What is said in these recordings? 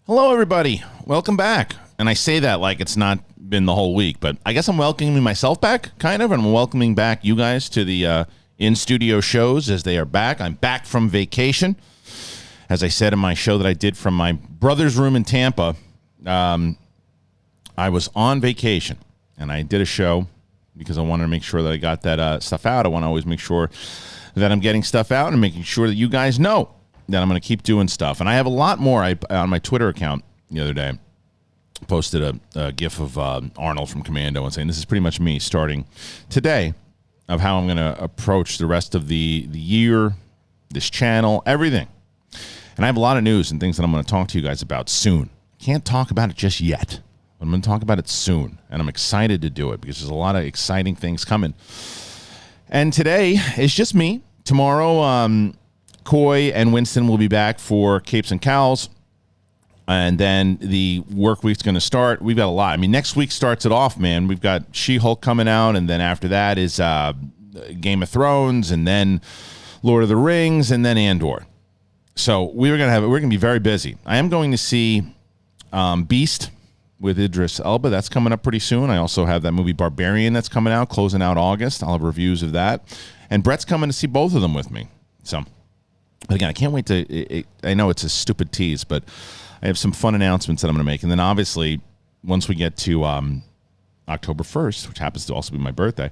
Hello, everybody. Welcome back. And I say that like it's not been the whole week, but I guess I'm welcoming myself back, kind of, and I'm welcoming back you guys to the in-studio shows as they are back. I'm back from vacation. As I said in my show that I did from my brother's room in Tampa, I was on vacation, and I did a show because I wanted to make sure that I got that stuff out. I want to always make sure that I'm getting stuff out and making sure that you guys know that I'm going to keep doing stuff. And I have a lot more. On my Twitter account the other day, posted a GIF of Arnold from Commando and saying this is pretty much me starting today of how I'm going to approach the rest of the year, this channel, everything. And I have a lot of news and things that I'm going to talk to you guys about soon. Can't talk about it just yet. I'm going to talk about it soon. And I'm excited to do it because there's a lot of exciting things coming. And today is just me. Tomorrow, Coy and Winston will be back for Capes and Cowls. And then the work week's going to start. We've got a lot. I mean, next week starts it off, man. We've got She-Hulk coming out, and then after that is Game of Thrones, and then Lord of the Rings, and then Andor. So we're going to be very busy. I am going to see Beast with Idris Elba. That's coming up pretty soon. I also have that movie Barbarian that's coming out, closing out August. I'll have reviews of that. And Brett's coming to see both of them with me. So, but again, I can't wait to. I know it's a stupid tease, but I have some fun announcements that I'm going to make. And then obviously, once we get to October 1st, which happens to also be my birthday,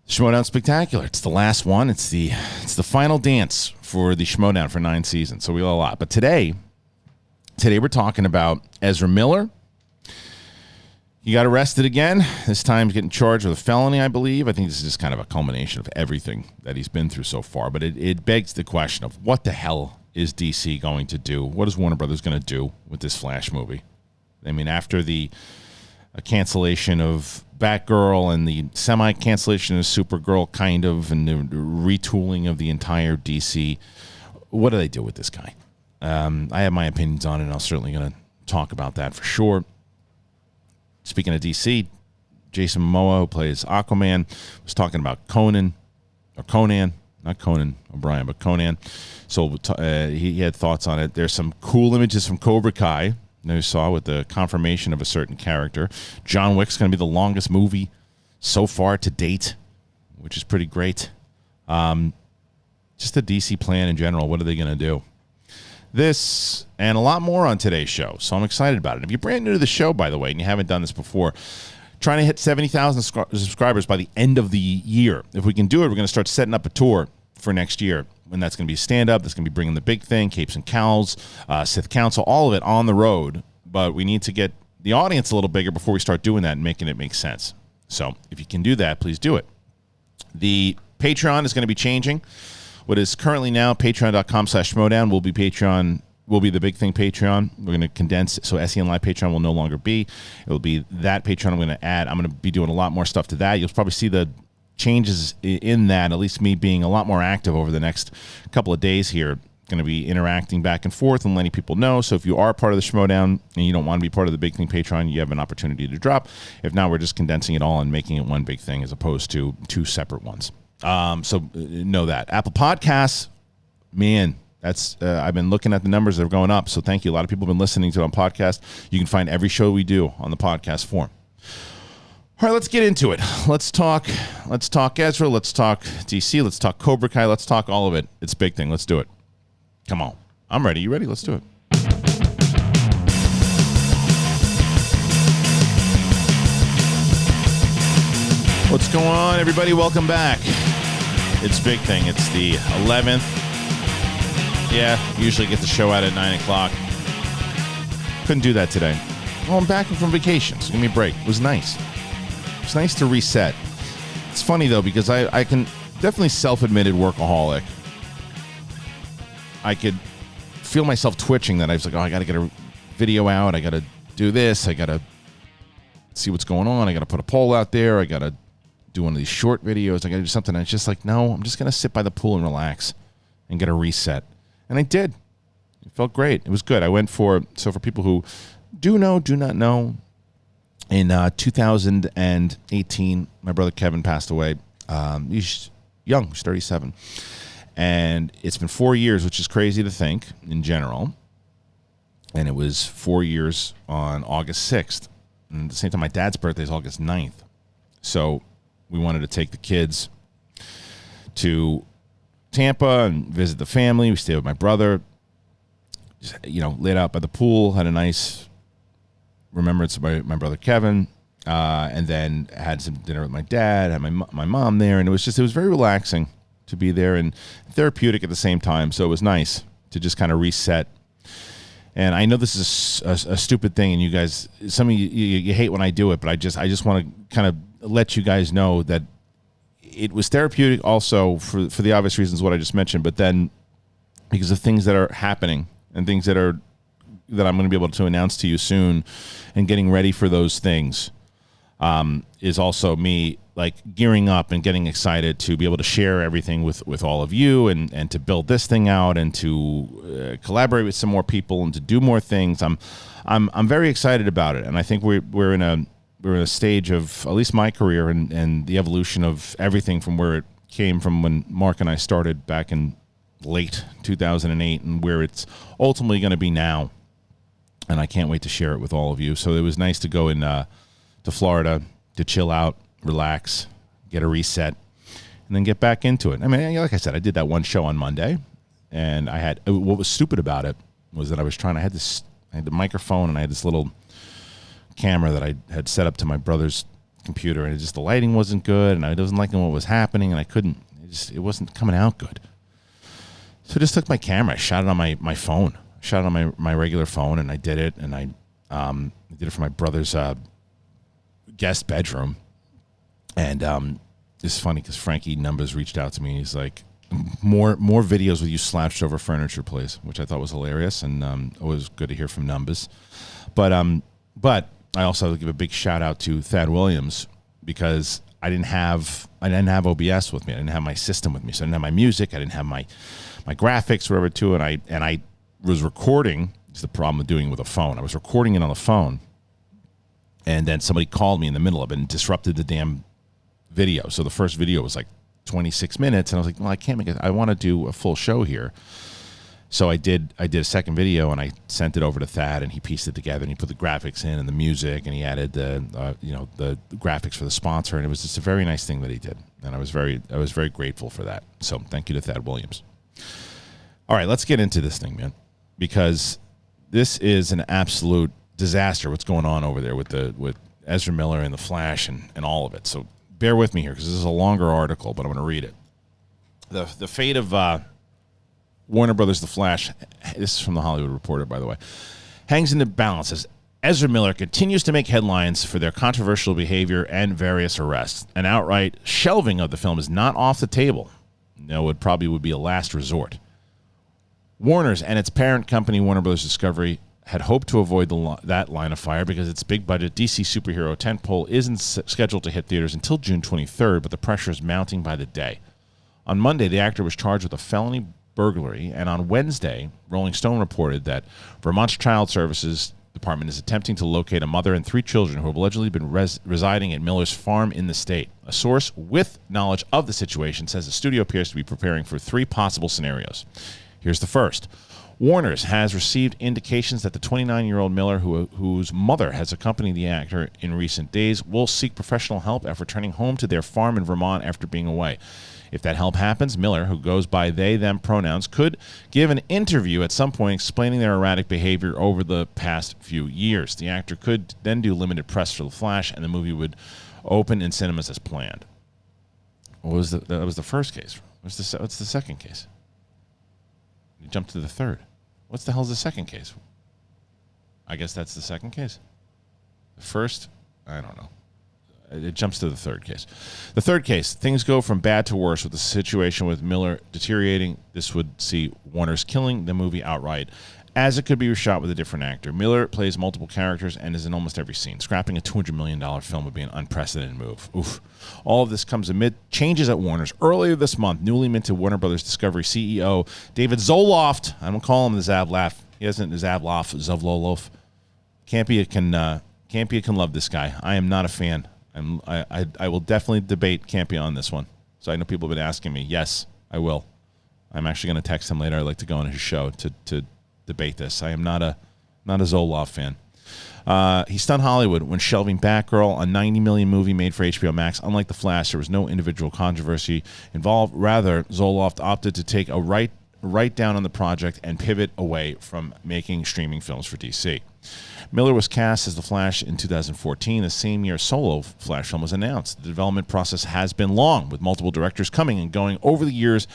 Schmodown Spectacular. It's the last one. It's the final dance for the Schmodown for 9 seasons. So we got a lot. But today we're talking about Ezra Miller. He got arrested again. This time he's getting charged with a felony, I believe. I think this is just kind of a culmination of everything that he's been through so far. But it begs the question of what the hell is DC going to do? What is Warner Brothers going to do with this Flash movie? I mean, after the cancellation of Batgirl and the semi-cancellation of Supergirl, kind of, and the retooling of the entire DC, what do they do with this guy? I have my opinions on it, and I'm certainly going to talk about that for sure. Speaking of DC, Jason Momoa, who plays Aquaman, was talking about Conan, not Conan O'Brien, but Conan. So he had thoughts on it. There's some cool images from Cobra Kai that you saw with the confirmation of a certain character. John Wick's going to be the longest movie so far to date, which is pretty great. Just the DC plan in general. What are they going to do? This and a lot more on today's show, so I'm excited about it. If you're brand new to the show, by the way, and you haven't done this before, trying to hit 70,000 subscribers by the end of the year. If we can do it, we're going to start setting up a tour for next year, and that's going to be stand-up. That's going to be bringing the big thing, Capes and Cowls, Sith Council, all of it on the road. But we need to get the audience a little bigger before we start doing that and making it make sense. So if you can do that, please do it. The Patreon is going to be changing. What is currently now patreon.com/schmodown will be the big thing Patreon. We're going to condense it, so SEN Live Patreon will no longer be. It will be that Patreon I'm going to add. I'm going to be doing a lot more stuff to that. You'll probably see the changes in that, at least me being a lot more active over the next couple of days here. Going to be interacting back and forth and letting people know. So if you are part of the Schmodown and you don't want to be part of the big thing Patreon, you have an opportunity to drop. If not, we're just condensing it all and making it one big thing as opposed to 2 separate ones. So know that. Apple Podcasts, man, that's I've been looking at the numbers that are going up. So thank you. A lot of people have been listening to it on podcast. You can find every show we do on the podcast form. All right, let's get into it. Let's talk Ezra. Let's talk DC. Let's talk Cobra Kai. Let's talk all of it. It's a big thing. Let's do it. Come on. I'm ready. You ready? Let's do it. What's going on, everybody? Welcome back. It's big thing. It's the 11th. Yeah, usually get the show out at 9 o'clock. Couldn't do that today. Well, I'm back from vacation, so give me a break. It was nice. It's nice to reset. It's funny, though, because I can definitely self-admitted workaholic. I could feel myself twitching that I was like, oh, I got to get a video out. I got to do this. I got to see what's going on. I got to put a poll out there. I got to do one of these short videos. I got to do something. And it's just like, no, I'm just going to sit by the pool and relax and get a reset. And I did. It felt great. It was good. I went for people who do not know, in 2018, my brother Kevin passed away. He's young. He's 37. And it's been 4 years, which is crazy to think in general. And it was 4 years on August 6th. And at the same time, my dad's birthday is August 9th. So we wanted to take the kids to Tampa and visit the family. We stayed with my brother. Just, laid out by the pool, had a nice remembrance of my brother Kevin, and then had some dinner with my dad, had my mom there, and it was very relaxing to be there and therapeutic at the same time. So it was nice to just kind of reset. And I know this is a stupid thing, and you guys, some of you hate when I do it, but I just want to kind of let you guys know that it was therapeutic also for the obvious reasons what I just mentioned, but then because of things that are happening and things that I'm going to be able to announce to you soon, and getting ready for those things is also me like gearing up and getting excited to be able to share everything with all of you and to build this thing out and to collaborate with some more people and to do more things. I'm very excited about it, and I think we're in a stage of at least my career and the evolution of everything from where it came from when Mark and I started back in late 2008 and where it's ultimately going to be now. And I can't wait to share it with all of you. So it was nice to go to Florida to chill out, relax, get a reset, and then get back into it. I mean, like I said, I did that one show on Monday, and what was stupid about it was that I had the microphone and I had this little camera that I had set up to my brother's computer, and the lighting wasn't good, and I wasn't liking what was happening, and it wasn't coming out good. So I just took my camera, I shot it on my phone. Shot it on my regular phone, and I did it, and I did it for my brother's guest bedroom. And it's funny because Frankie Numbers reached out to me, and he's like, more videos with you slouched over furniture, please, which I thought was hilarious, and always good to hear from Numbers. But I also give a big shout out to Thad Williams, because I didn't have OBS with me. I didn't have my system with me, so I didn't have my music. I didn't have my graphics, whatever, too, and I was recording. It's the problem with doing it with a phone. I was recording it on the phone, and then somebody called me in the middle of it and disrupted the damn video. So the first video was like 26 minutes, and I was like, well, I can't make it. I want to do a full show here. So I did a second video, and I sent it over to Thad, and he pieced it together, and he put the graphics in and the music, and he added the graphics for the sponsor, and it was just a very nice thing that he did, and I was very grateful for that. So thank you to Thad Williams. All right, let's get into this thing, man, because this is an absolute disaster. What's going on over there with Ezra Miller and The Flash and all of it. So bear with me here, because this is a longer article, but I'm going to read it. The fate of Warner Brothers' The Flash, this is from The Hollywood Reporter, by the way, hangs in the balance as Ezra Miller continues to make headlines for their controversial behavior and various arrests. An outright shelving of the film is not off the table. No, it probably would be a last resort. Warner's and its parent company, Warner Brothers Discovery, had hoped to avoid that line of fire because its big-budget DC superhero tentpole isn't scheduled to hit theaters until June 23rd, but the pressure is mounting by the day. On Monday, the actor was charged with a felony burglary, and on Wednesday, Rolling Stone reported that Vermont's Child Services Department is attempting to locate a mother and 3 children who have allegedly been residing at Miller's farm in the state. A source with knowledge of the situation says the studio appears to be preparing for 3 possible scenarios. Here's the first. Warner's has received indications that the 29-year-old Miller, whose mother has accompanied the actor in recent days, will seek professional help after returning home to their farm in Vermont after being away. If that help happens, Miller, who goes by they, them pronouns, could give an interview at some point explaining their erratic behavior over the past few years. The actor could then do limited press for The Flash, and the movie would open in cinemas as planned. That was the first case. What's the second case? You jump to the third. What the hell is the second case? I guess that's the second case. The first, I don't know. It jumps to the third case. The third case, things go from bad to worse with the situation with Miller deteriorating. This would see Warner's killing the movie outright, as it could be reshot with a different actor. Miller plays multiple characters and is in almost every scene. Scrapping a $200 million film would be an unprecedented move. Oof. All of this comes amid changes at Warner's. Earlier this month, newly minted Warner Brothers Discovery CEO David Zazlov, I don't call him the Zavlaf. He isn't the Zavlov. Campia can love this guy. I am not a fan. I will definitely debate Campia on this one. So I know people have been asking me. Yes, I will. I'm actually going to text him later. I'd like to go on his show to debate this. I am not a Not a Zazlov fan. He stunned Hollywood when shelving Batgirl, a $90 million movie made for HBO Max. Unlike The Flash, there was no individual controversy involved. Rather, Zazlov opted to take a right down on the project and pivot away from making streaming films for DC. Miller was cast as The Flash in 2014, the same year solo Flash film was announced. The development process has been long, with multiple directors coming and going over the years,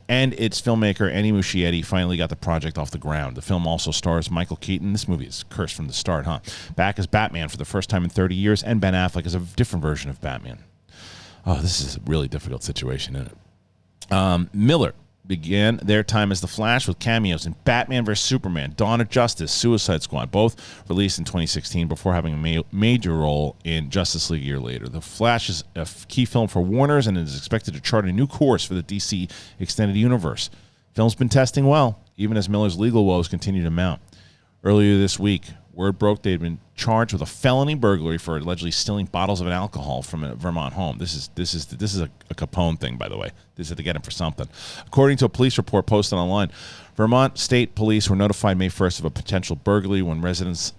and its filmmaker, Andy Muschietti, finally got the project off the ground. The film also stars Michael Keaton. This movie is cursed from the start, huh? Back as Batman for the first time in 30 years, and Ben Affleck as a different version of Batman. Oh, this is a really difficult situation, isn't it? Miller began their time as The Flash with cameos in Batman vs. Superman, Dawn of Justice, Suicide Squad, both released in 2016 before having a major role in Justice League a year later. The Flash is a key film for Warner's and is expected to chart a new course for the DC Extended Universe. Film's been testing well, even as Miller's legal woes continue to mount. Earlier this week, word broke they'd been charged with a felony burglary for allegedly stealing bottles of alcohol from a Vermont home. This is a Capone thing, by the way. This is to get him for something. According to a police report posted online, Vermont State Police were notified May 1st of a potential burglary when residents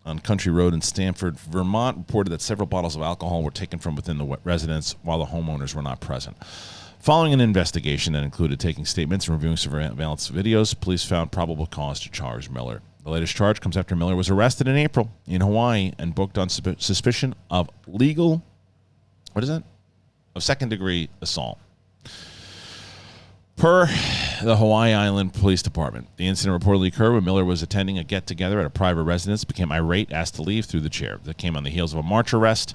on Country Road in Stamford, Vermont, reported that several bottles of alcohol were taken from within the residence while the homeowners were not present. Following an investigation that included taking statements and reviewing surveillance videos, police found probable cause to charge Miller. The latest charge comes after Miller was arrested in April in Hawaii and booked on suspicion of second-degree assault. Per the Hawaii Island Police Department, the incident reportedly occurred when Miller was attending a get-together at a private residence, became irate, asked to leave through the chair. That came on the heels of a March arrest,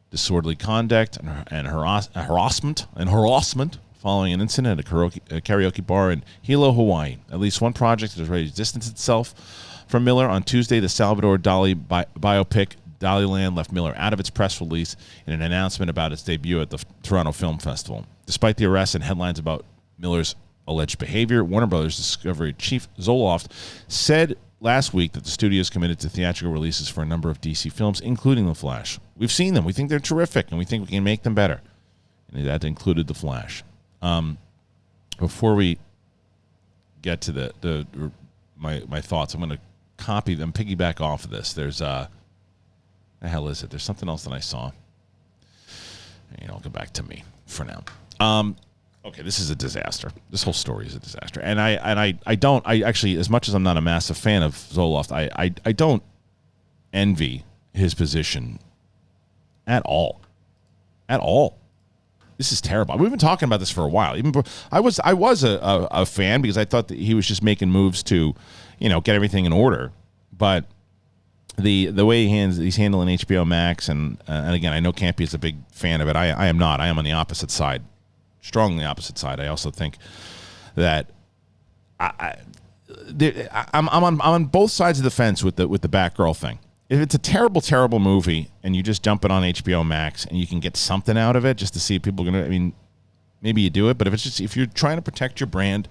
disorderly conduct, and harassment following an incident at a karaoke bar in Hilo, Hawaii. At least one project is ready to distance itself from Miller. On Tuesday, the Salvador Dali biopic Daliland left Miller out of its press release in an announcement about its debut at the Toronto Film Festival. Despite the arrest and headlines about Miller's alleged behavior, Warner Brothers Discovery chief Zazlov said last week that the studio is committed to theatrical releases for a number of DC films, including The Flash. We've seen them. We think they're terrific, and we think we can make them better. And that included The Flash. Before we get to my thoughts, I'm going to copy them, piggyback off of this. There's the hell is it? There's something else that I saw. I'll go back to me for now. Okay, this is a disaster. This whole story is a disaster, and I actually, as much as I'm not a massive fan of Zoloft, I don't envy his position at all. This is terrible. We've been talking about this for a while. Even I was a fan because I thought that he was just making moves to, get everything in order. But the way he's handling HBO Max, and again, I know Campy is a big fan of it. I am not. I am on the opposite side, strongly opposite side. I also think that I'm on both sides of the fence with the Batgirl thing. If it's a terrible, terrible movie and you just dump it on HBO Max and you can get something out of it just to see if people are going to, maybe you do it. But if you're trying to protect your brand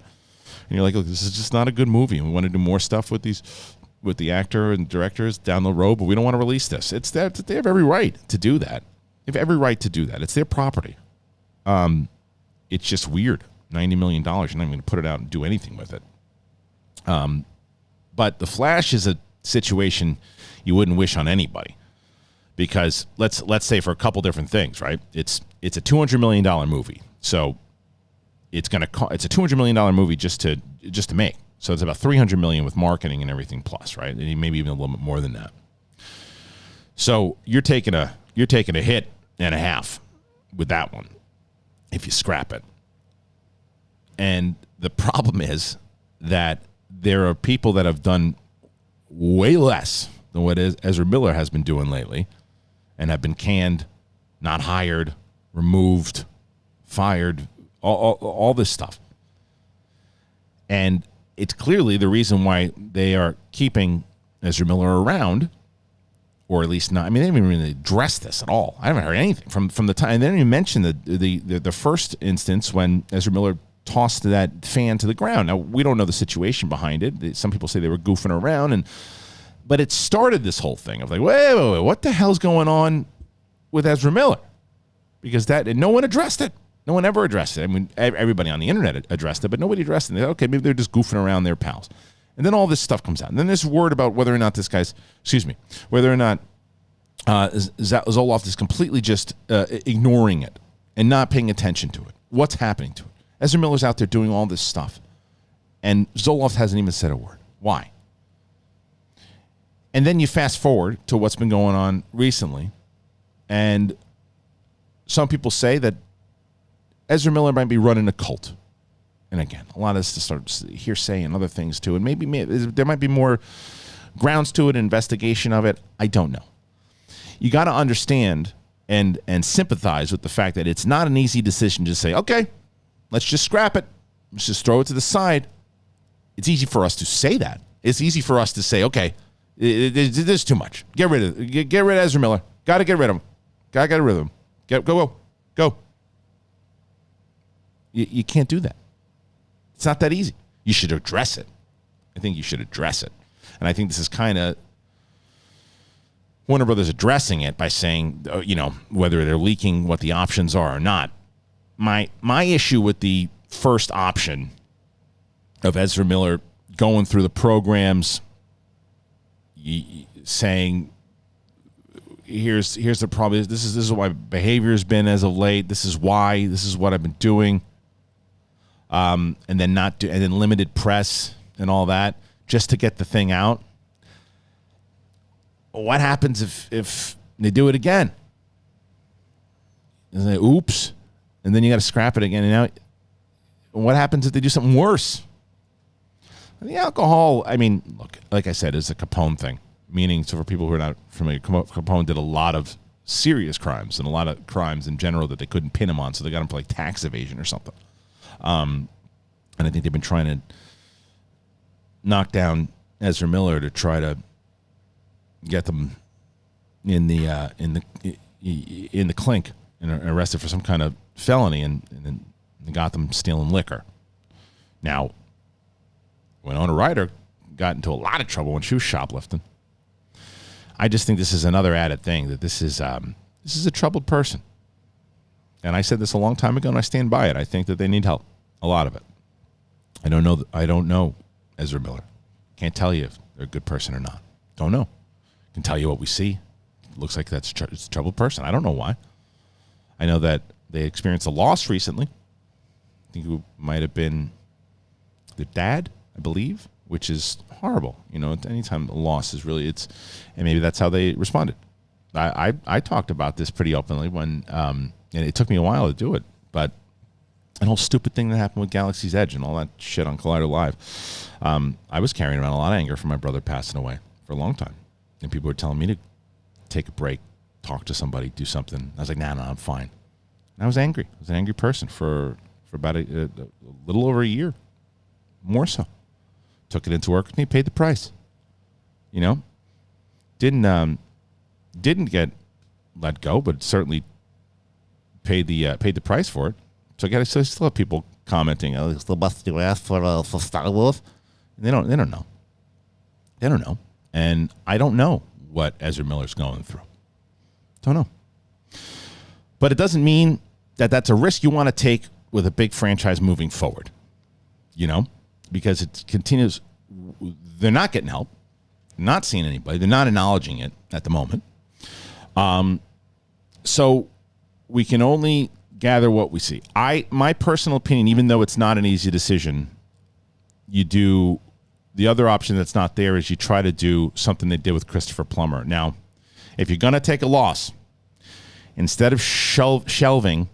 and you're like, look, this is just not a good movie and we want to do more stuff with the actor and directors down the road, but we don't want to release this. They have every right to do that. They have every right to do that. It's their property. It's just weird. $90 million. You're not even going to put it out and do anything with it. But The Flash is a situation you wouldn't wish on anybody, because let's say for a couple different things, right? It's a $200 million movie, so it's a $200 million movie just to make. So it's about $300 million with marketing and everything plus, right? And maybe even a little bit more than that. So you're taking a hit and a half with that one if you scrap it. And the problem is that there are people that have done way less than what Ezra Miller has been doing lately and have been canned, not hired, removed, fired, all this stuff. And it's clearly the reason why they are keeping Ezra Miller around, or at least not. They haven't even really addressed this at all. I haven't heard anything from the time. And they didn't even mention the first instance when Ezra Miller tossed that fan to the ground. Now, we don't know the situation behind it. Some people say they were goofing around, but it started this whole thing of like, wait, what the hell's going on with Ezra Miller? Because no one addressed it. No one ever addressed it. Everybody on the internet addressed it, but nobody addressed it. Okay, maybe they're just goofing around their pals. And then all this stuff comes out. And then there's word about whether or not whether or not Zazlov is completely just ignoring it and not paying attention to it. What's happening to it? Ezra Miller's out there doing all this stuff. And Zazlov hasn't even said a word. Why? And then you fast forward to what's been going on recently. And some people say that Ezra Miller might be running a cult. And again, a lot of this starts hearsay and other things too. And maybe there might be more grounds to it, investigation of it. I don't know. You got to understand and sympathize with the fact that it's not an easy decision to say, okay, let's just scrap it. Let's just throw it to the side. It's easy for us to say that. It's easy for us to say, okay, there's too much. Get rid of Ezra Miller. Got to get rid of him. Got to get rid of him. Go. You can't do that. It's not that easy. You should address it. I think you should address it. And I think this is kind of Warner Brothers addressing it by saying, whether they're leaking what the options are or not. My issue with the first option of Ezra Miller going through the programs, saying, here's the problem. This is what my behavior has been as of late. This is why. This is what I've been doing. And then limited press and all that just to get the thing out. What happens if they do it again? And they, oops, and then you got to scrap it again. And now, what happens if they do something worse? The alcohol, I mean, look, like I said, is a Capone thing. Meaning, so for people who are not familiar, Capone did a lot of serious crimes and a lot of crimes in general that they couldn't pin him on, so they got him for like tax evasion or something. And I think they've been trying to knock down Ezra Miller to try to get them in the clink and arrested for some kind of felony, and then they got them stealing liquor. Now, Winona Ryder got into a lot of trouble when she was shoplifting. I just think this is another added thing, that this is a troubled person. And I said this a long time ago, and I stand by it. I think that they need help, a lot of it. I don't know Ezra Miller. Can't tell you if they're a good person or not. Don't know. Can tell you what we see. Looks like it's a troubled person. I don't know why. I know that they experienced a loss recently. I think it might have been their dad, I believe, which is horrible. Anytime a loss is really, and maybe that's how they responded. I talked about this pretty openly when, and it took me a while to do it, but an whole stupid thing that happened with Galaxy's Edge and all that shit on Collider Live. I was carrying around a lot of anger from my brother passing away for a long time. And people were telling me to take a break, talk to somebody, do something. I was like, nah, I'm fine. And I was angry. I was an angry person for about a little over a year, more so. Took it into work with me, paid the price. Didn't get let go, but certainly paid the price for it. So I still have people commenting, "Oh, still busting your ass for Star Wars." And they don't know. They don't know, and I don't know what Ezra Miller's going through. Don't know. But it doesn't mean that that's a risk you want to take with a big franchise moving forward. Because it continues. They're not getting help, not seeing anybody. They're not acknowledging it at the moment. So we can only gather what we see. My personal opinion, even though it's not an easy decision, you do the other option that's not there is you try to do something they did with Christopher Plummer. Now, if you're going to take a loss, instead of shelving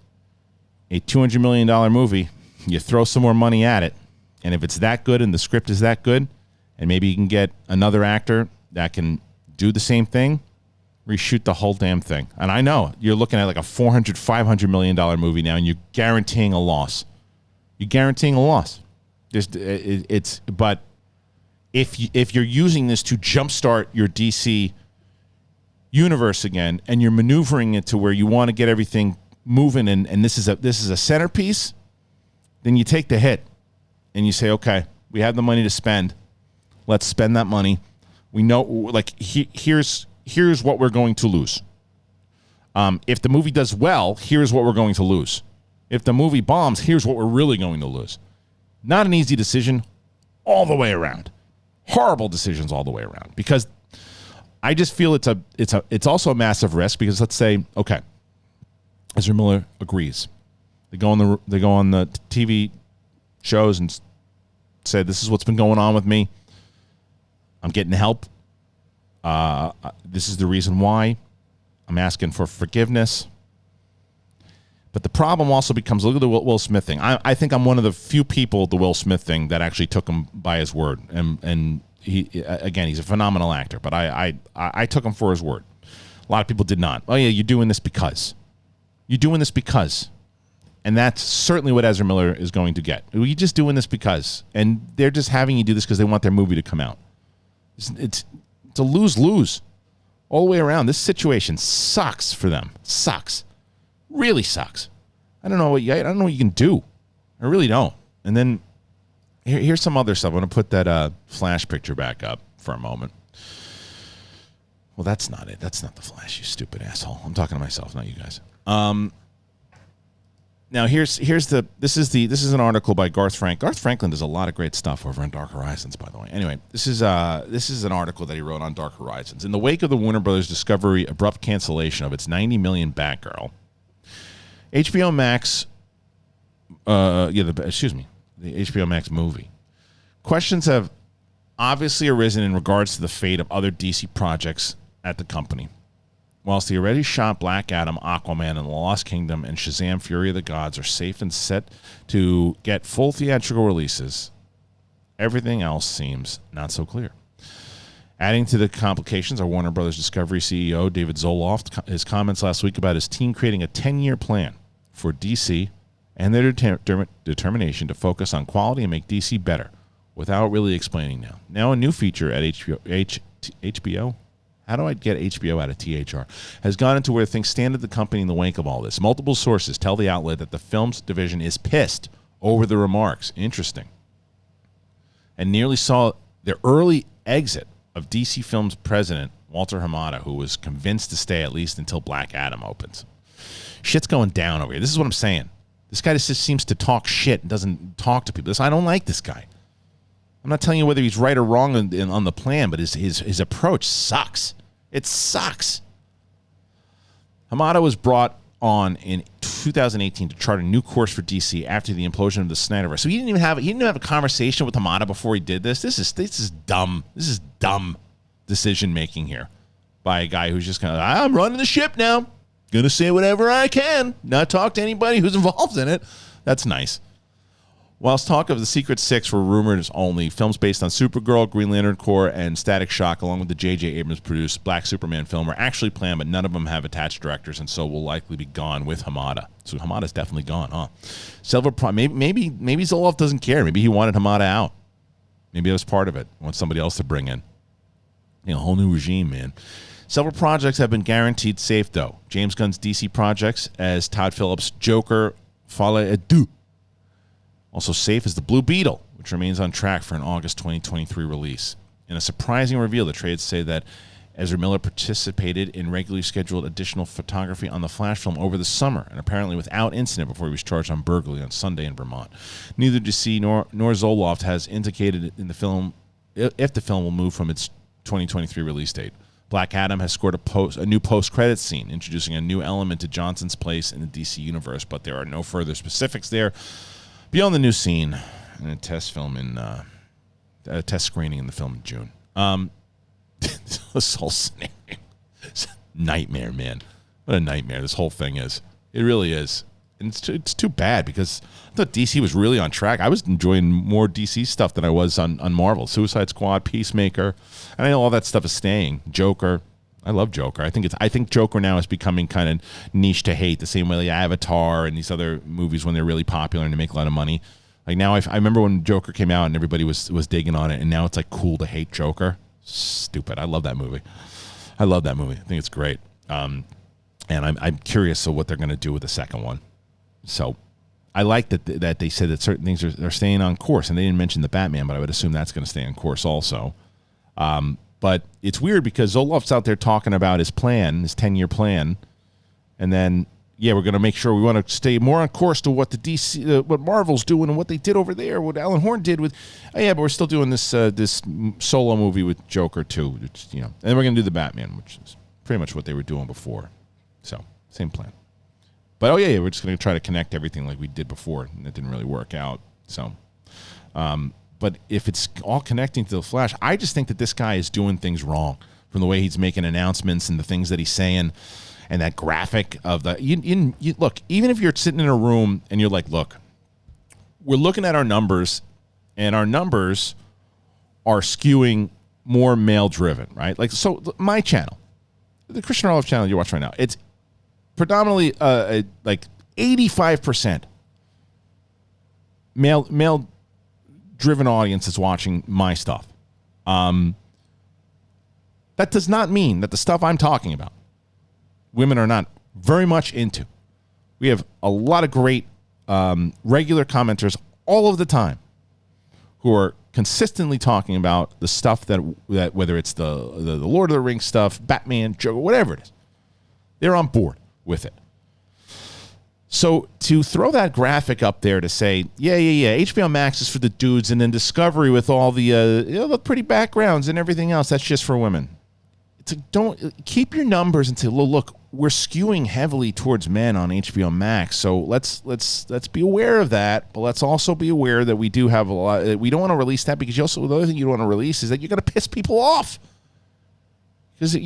a $200 million movie, you throw some more money at it. And if it's that good and the script is that good, and maybe you can get another actor that can do the same thing, reshoot the whole damn thing. And I know you're looking at like a $400-500 million movie now, and you're guaranteeing a loss. You're guaranteeing a loss. But if you're using this to jumpstart your DC universe again, and you're maneuvering it to where you want to get everything moving, and this is a centerpiece, then you take the hit and you say, okay, we have the money to spend. Let's spend that money. We know, like, here's what we're going to lose. If the movie does well, here's what we're going to lose. If the movie bombs, here's what we're really going to lose. Not an easy decision all the way around. Horrible decisions all the way around, because I just feel it's also a massive risk, because let's say, okay, Ezra Miller agrees. They go on the TV shows and say, this is what's been going on with me. I'm getting help. This is the reason why. I'm asking for forgiveness. But the problem also becomes, look at the Will Smith thing. I think I'm one of the few people, the Will Smith thing, that actually took him by his word. And he, again, he's a phenomenal actor, but I took him for his word. A lot of people did not. Oh, yeah, you're doing this because. You're doing this because. And that's certainly what Ezra Miller is going to get. You're just doing this because. And they're just having you do this because they want their movie to come out. It's a lose-lose all the way around. This situation sucks for them. Sucks. Really sucks. I don't know what you can do. I really don't. And then here's some other stuff. I want to put that Flash picture back up for a moment. Well, that's not it. That's not the Flash, you stupid asshole. I'm talking to myself, not you guys. Now this is an article by Garth Frank. Garth Franklin does a lot of great stuff over on Dark Horizons, by the way. Anyway, this is an article that he wrote on Dark Horizons. In the wake of the Warner Brothers Discovery abrupt cancellation of its $90 million Batgirl, HBO Max, the HBO Max movie. Questions have obviously arisen in regards to the fate of other DC projects at the company. Whilst the already shot Black Adam, Aquaman, and the Lost Kingdom and Shazam! Fury of the Gods are safe and set to get full theatrical releases, everything else seems not so clear. Adding to the complications are Warner Brothers Discovery CEO David Zazlov, his comments last week about his team creating a 10-year plan for DC and their determination to focus on quality and make DC better without really explaining now. Now a new feature at HBO. How do I get HBO out of THR? Has gone into where things stand at the company in the wake of all this. Multiple sources tell the outlet that the films division is pissed over the remarks. Interesting. And nearly saw their early exit of DC Films president Walter Hamada, who was convinced to stay at least until Black Adam opens. Shit's going down over here. This is what I'm saying. This guy just seems to talk shit and doesn't talk to people. I don't like this guy. I'm not telling you whether he's right or wrong on the plan, but his approach sucks. It sucks. Hamada was brought on in 2018 to chart a new course for DC after the implosion of the Snyderverse. So he didn't have a conversation with Hamada before he did this. This is dumb. This is dumb decision making here by a guy who's just kind of, I'm running the ship now. Gonna say whatever I can, not talk to anybody who's involved in it. That's nice. Whilst talk of the Secret Six were rumors only, films based on Supergirl, Green Lantern Corps, and Static Shock, along with the J.J. Abrams-produced Black Superman film, were actually planned, but none of them have attached directors, and so will likely be gone with Hamada. So Hamada's definitely gone, huh? Maybe Zoloff doesn't care. Maybe he wanted Hamada out. Maybe that was part of it. He wants somebody else to bring in. A whole new regime, man. Several projects have been guaranteed safe, though. James Gunn's DC projects, as Todd Phillips' Joker, Folie à Deux. Also safe is the Blue Beetle, which remains on track for an August 2023 release. In a surprising reveal, the trades say that Ezra Miller participated in regularly scheduled additional photography on the Flash film over the summer, and apparently without incident before he was charged on burglary on Sunday in Vermont. Neither DC nor Zoloft has indicated in the film if the film will move from its 2023 release date. Black Adam has scored a new post-credits scene, introducing a new element to Johnson's place in the DC universe, but there are no further specifics there. Beyond the new scene and a test screening in the film in June. This whole scenario, it's a nightmare, man. What a nightmare this whole thing is. It really is. And it's too bad, because I thought DC was really on track. I was enjoying more DC stuff than I was on Marvel. Suicide Squad, Peacemaker. And I know all that stuff is staying. Joker. I love Joker. I think Joker now is becoming kind of niche to hate, the same way like Avatar and these other movies when they're really popular and they make a lot of money. Like now, I remember when Joker came out and everybody was digging on it, and now it's like cool to hate Joker. Stupid. I love that movie. I think it's great. And I'm curious of what they're going to do with the second one. So I like that they said that certain things are staying on course, and they didn't mention the Batman, but I would assume that's going to stay on course also. But it's weird because Zoloft's out there talking about his plan, his 10-year plan, and then yeah, we're going to make sure we want to stay more on course to what the DC, what Marvel's doing and what they did over there, what Alan Horn did with, oh yeah, but we're still doing this this solo movie with Joker too, which, and then we're going to do the Batman, which is pretty much what they were doing before. So same plan. But oh yeah, we're just going to try to connect everything like we did before, and that didn't really work out. So, but if it's all connecting to the Flash, I just think that this guy is doing things wrong from the way he's making announcements and the things that he's saying. And that graphic of the you look, even if you're sitting in a room and you're like, look, we're looking at our numbers, and our numbers are skewing more male driven, right? Like, so my channel, the Krisitian Harloff channel you watch right now, it's predominantly like 85% male driven audience is watching my stuff. That does not mean that the stuff I'm talking about women are not very much into. We have a lot of great regular commenters all of the time who are consistently talking about the stuff that whether it's the Lord of the Rings stuff, Batman, Joker, whatever it is, they're on board with it. So to throw that graphic up there to say, yeah, HBO Max is for the dudes, and then Discovery with all the the pretty backgrounds and everything else, that's just for women. It's like, don't keep your numbers and say, look, we're skewing heavily towards men on HBO Max, so let's be aware of that. But let's also be aware that we do have a lot. We don't want to release that because you also, the other thing you don't want to release is that you're going to piss people off. Because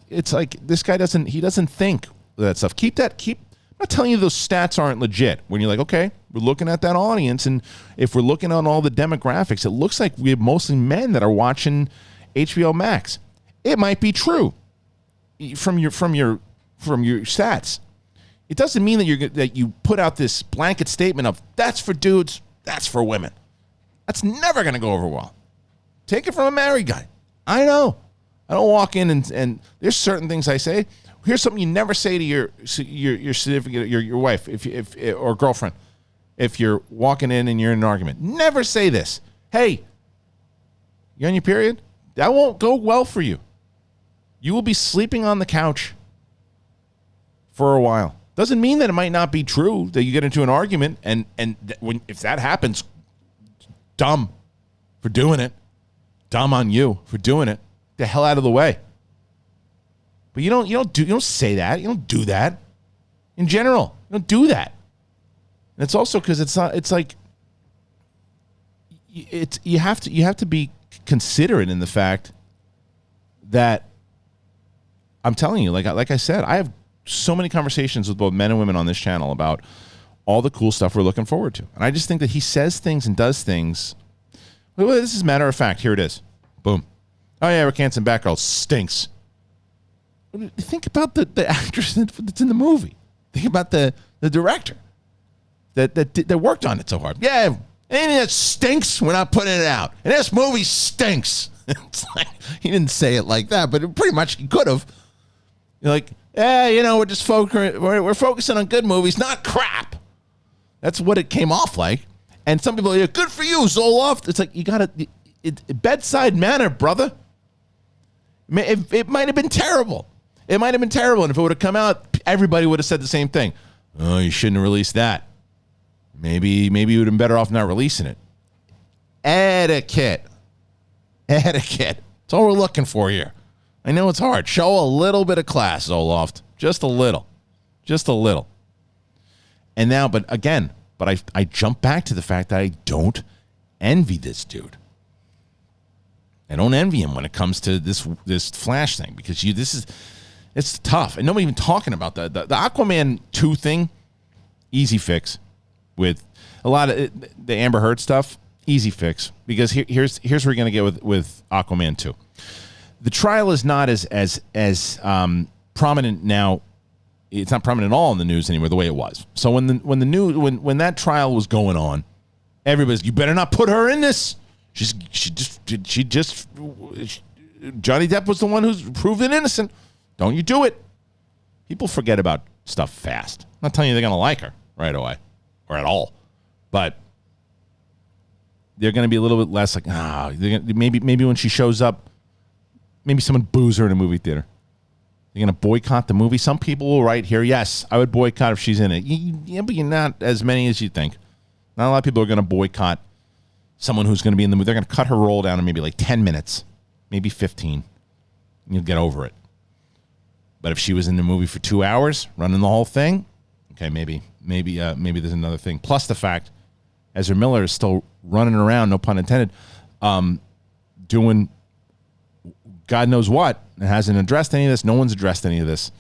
it's like this guy doesn't think that stuff. I'm not telling you those stats aren't legit. When you're like, okay, we're looking at that audience, and if we're looking at all the demographics, it looks like we have mostly men that are watching HBO Max. It might be true from your stats. It doesn't mean that you put out this blanket statement of that's for dudes, that's for women. That's never going to go over well. Take it from a married guy. I know. I don't walk in and there's certain things I say. Here's something you never say to your significant, your wife, if or girlfriend, if you're walking in and you're in an argument. Never say this. Hey, you on your period? That won't go well for you. You will be sleeping on the couch for a while. Doesn't mean that it might not be true that you get into an argument and if that happens, dumb for doing it. Dumb on you for doing it. The hell out of the way. But you don't say that. You don't do that. In general, you don't do that. And it's also because you have to be considerate in the fact that I'm telling you, like I said, I have so many conversations with both men and women on this channel about all the cool stuff we're looking forward to. And I just think that he says things and does things. Well, this is matter of fact. Here it is. Boom. Oh yeah, Rick Hansen Batgirl stinks. Think about the actress that's in the movie. Think about the director that worked on it so hard. Yeah, anything that stinks, we're not putting it out. And this movie stinks. It's like, he didn't say it like that, but pretty much he could have. You're like, we're just we're focusing on good movies, not crap. That's what it came off like. And some people are like, good for you, Zoloft. It's like, you got to bedside manner, brother. It might have been terrible. It might have been terrible, and if it would have come out, everybody would have said the same thing. Oh, you shouldn't have released that. Maybe you would have been better off not releasing it. Etiquette. That's all we're looking for here. I know it's hard. Show a little bit of class, Zoloft. Just a little. And now, but I jump back to the fact that I don't envy this dude. I don't envy him when it comes to this Flash thing, because it's tough. And nobody even talking about the Aquaman 2 thing, easy fix. With a lot of the Amber Heard stuff, easy fix. Because here's where you're going to get with Aquaman 2. The trial is not as prominent now. It's not prominent at all in the news anymore the way it was. So when that trial was going on, everybody's, you better not put her in this. Johnny Depp was the one who's proven innocent. Don't you do it. People forget about stuff fast. I'm not telling you they're going to like her right away or at all, but they're going to be a little bit less like, maybe when she shows up, maybe someone boos her in a movie theater. They're going to boycott the movie. Some people will write here, yes, I would boycott if she's in it. Yeah, but you're not as many as you think. Not a lot of people are going to boycott someone who's going to be in the movie. They're going to cut her role down to maybe like 10 minutes, maybe 15. You'll get over it. But if she was in the movie for 2 hours, running the whole thing, okay, maybe there's another thing. Plus the fact Ezra Miller is still running around, no pun intended, doing God knows what, and hasn't addressed any of this. No one's addressed any of this.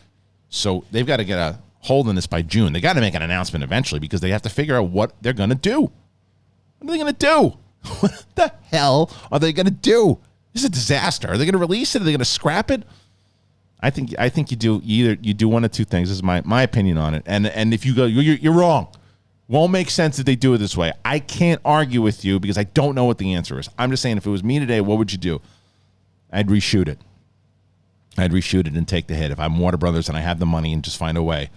So they've got to get a hold on this by June. They got to make an announcement eventually because they have to figure out what they're going to do. What are they going to do? What the hell are they going to do? This is a disaster. Are they going to release it? Are they going to scrap it? I think you do one of two things. This is my opinion on it. And if you go, you're wrong. Won't make sense if they do it this way. I can't argue with you because I don't know what the answer is. I'm just saying if it was me today, what would you do? I'd reshoot it. I'd reshoot it and take the hit. If I'm Warner Brothers and I have the money and just find a way,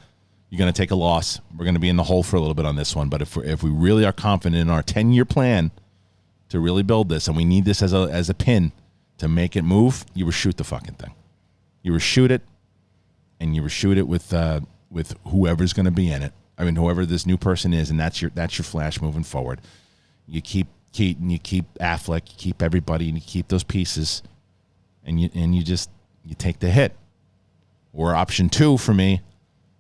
you're going to take a loss. We're going to be in the hole for a little bit on this one. But if we really are confident in our 10-year plan to really build this, and we need this as a pin to make it move, you reshoot the fucking thing. You reshoot it, and you reshoot it with whoever's going to be in it. I mean, whoever this new person is, and that's your Flash moving forward. You keep Keaton, you keep Affleck, you keep everybody, and you keep those pieces, and you take the hit. Or option 2 for me,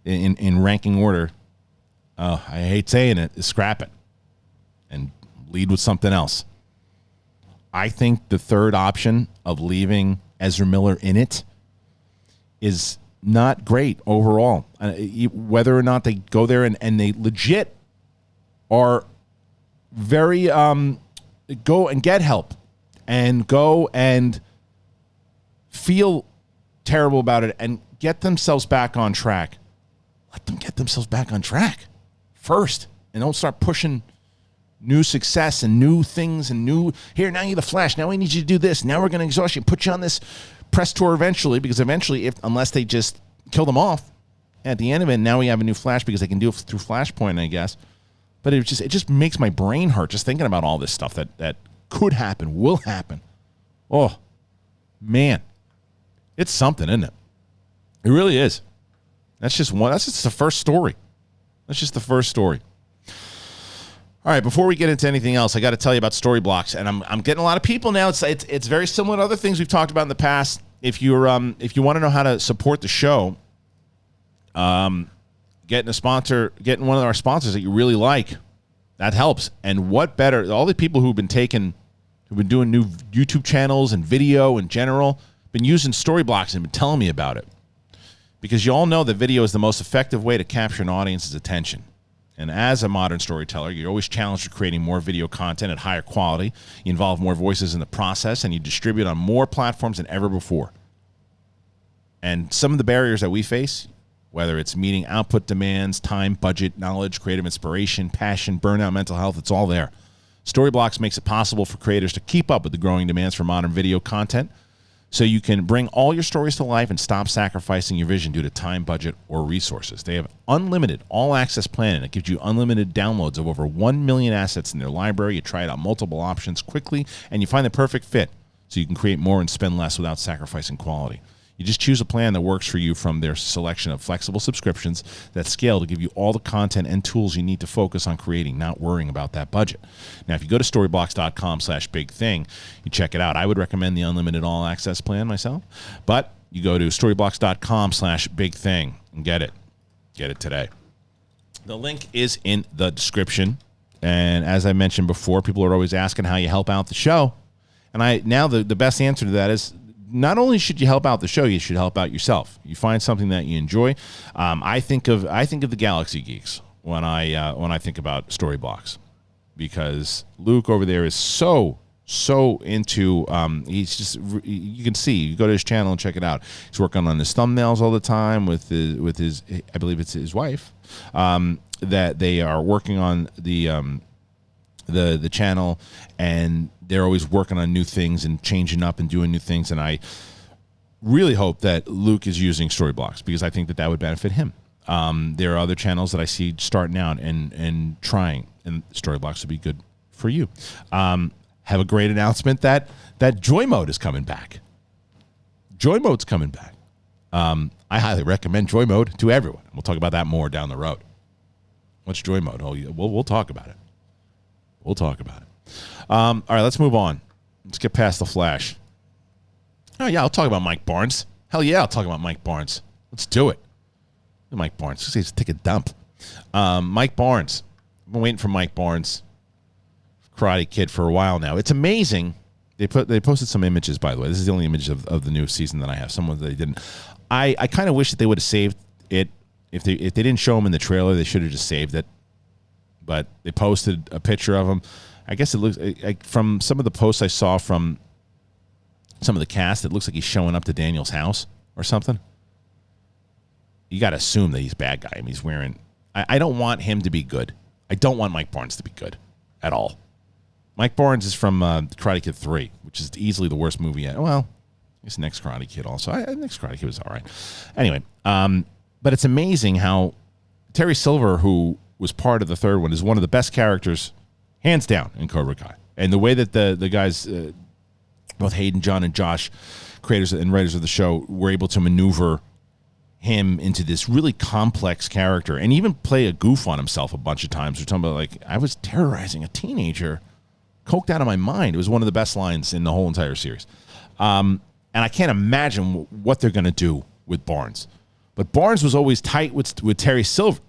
in ranking order, I hate saying it, is scrap it and lead with something else. I think the third option of leaving Ezra Miller in it is not great overall. Whether or not they go there and they legit are very go and get help and go and feel terrible about it and get themselves back on track. Let them get themselves back on track first and don't start pushing new success and new things and new, here, now you're the Flash. Now we need you to do this. Now we're going to exhaust you and put you on this press tour eventually, because eventually, unless they just kill them off at the end of it, now we have a new Flash because they can do it through Flashpoint, I guess. But it just makes my brain hurt just thinking about all this stuff that could happen, will happen. Oh, man. It's something, isn't it? It really is. That's just the first story. That's just the first story. All right, before we get into anything else, I got to tell you about Storyblocks, and I'm getting a lot of people now. It's very similar to other things we've talked about in the past. If you want to know how to support the show, getting one of our sponsors that you really like, that helps. And what better? All the people who've been doing new YouTube channels and video in general, been using Storyblocks and been telling me about it, because you all know that video is the most effective way to capture an audience's attention. And as a modern storyteller, you're always challenged with creating more video content at higher quality. You involve more voices in the process, and you distribute on more platforms than ever before. And some of the barriers that we face, whether it's meeting output demands, time, budget, knowledge, creative inspiration, passion, burnout, mental health, it's all there. Storyblocks makes it possible for creators to keep up with the growing demands for modern video content, so you can bring all your stories to life and stop sacrificing your vision due to time, budget, or resources. They have unlimited all-access plan that gives you unlimited downloads of over 1 million assets in their library. You try it out multiple options quickly, and you find the perfect fit so you can create more and spend less without sacrificing quality. You just choose a plan that works for you from their selection of flexible subscriptions that scale to give you all the content and tools you need to focus on creating, not worrying about that budget. Now, if you go to storyblocks.com/bigthing, you check it out. I would recommend the unlimited all-access plan myself, but you go to storyblocks.com/bigthing and get it. Get it today. The link is in the description, and as I mentioned before, people are always asking how you help out the show, and the best answer to that is, not only should you help out the show, you should help out yourself. You find something that you enjoy. I think of the Galaxy Geeks when I think about Storyblocks, because Luke over there is so into. He's just, you can see, you go to his channel and check it out. He's working on his thumbnails all the time with his I believe it's his wife. That they are working on the channel, and they're always working on new things and changing up and doing new things. And I really hope that Luke is using Storyblocks, because I think that would benefit him. There are other channels that I see starting out and trying, and Storyblocks would be good for you. Have a great announcement that Joy Mode is coming back. Joy Mode's coming back. I highly recommend Joy Mode to everyone. We'll talk about that more down the road. What's Joy Mode? Oh, we'll talk about it. We'll talk about it. All right, let's move on. Let's get past The Flash. Oh, yeah, I'll talk about Mike Barnes. Hell yeah, I'll talk about Mike Barnes. Let's do it. Mike Barnes. Let's take a dump. Mike Barnes. I've been waiting for Mike Barnes, Karate Kid, for a while now. It's amazing. They posted some images, by the way. This is the only image of the new season that I have. Someone that they didn't. I kind of wish that they would have saved it. If they didn't show him in the trailer, they should have just saved it. But they posted a picture of him. I guess it looks like from some of the posts I saw from some of the cast, it looks like he's showing up to Daniel's house or something. You got to assume that he's a bad guy. I mean, he's wearing. I don't want him to be good. I don't want Mike Barnes to be good at all. Mike Barnes is from Karate Kid 3, which is easily the worst movie yet. Well, it's Next Karate Kid also. Next Karate Kid was all right. Anyway, but it's amazing how Terry Silver, who was part of the third one, is one of the best characters, hands down, in Cobra Kai. And the way that the guys, both Hayden, John, and Josh, creators and writers of the show, were able to maneuver him into this really complex character and even play a goof on himself a bunch of times. We're talking about, like, I was terrorizing a teenager, coked out of my mind. It was one of the best lines in the whole entire series. And I can't imagine what they're going to do with Barnes. But Barnes was always tight with Terry Silver.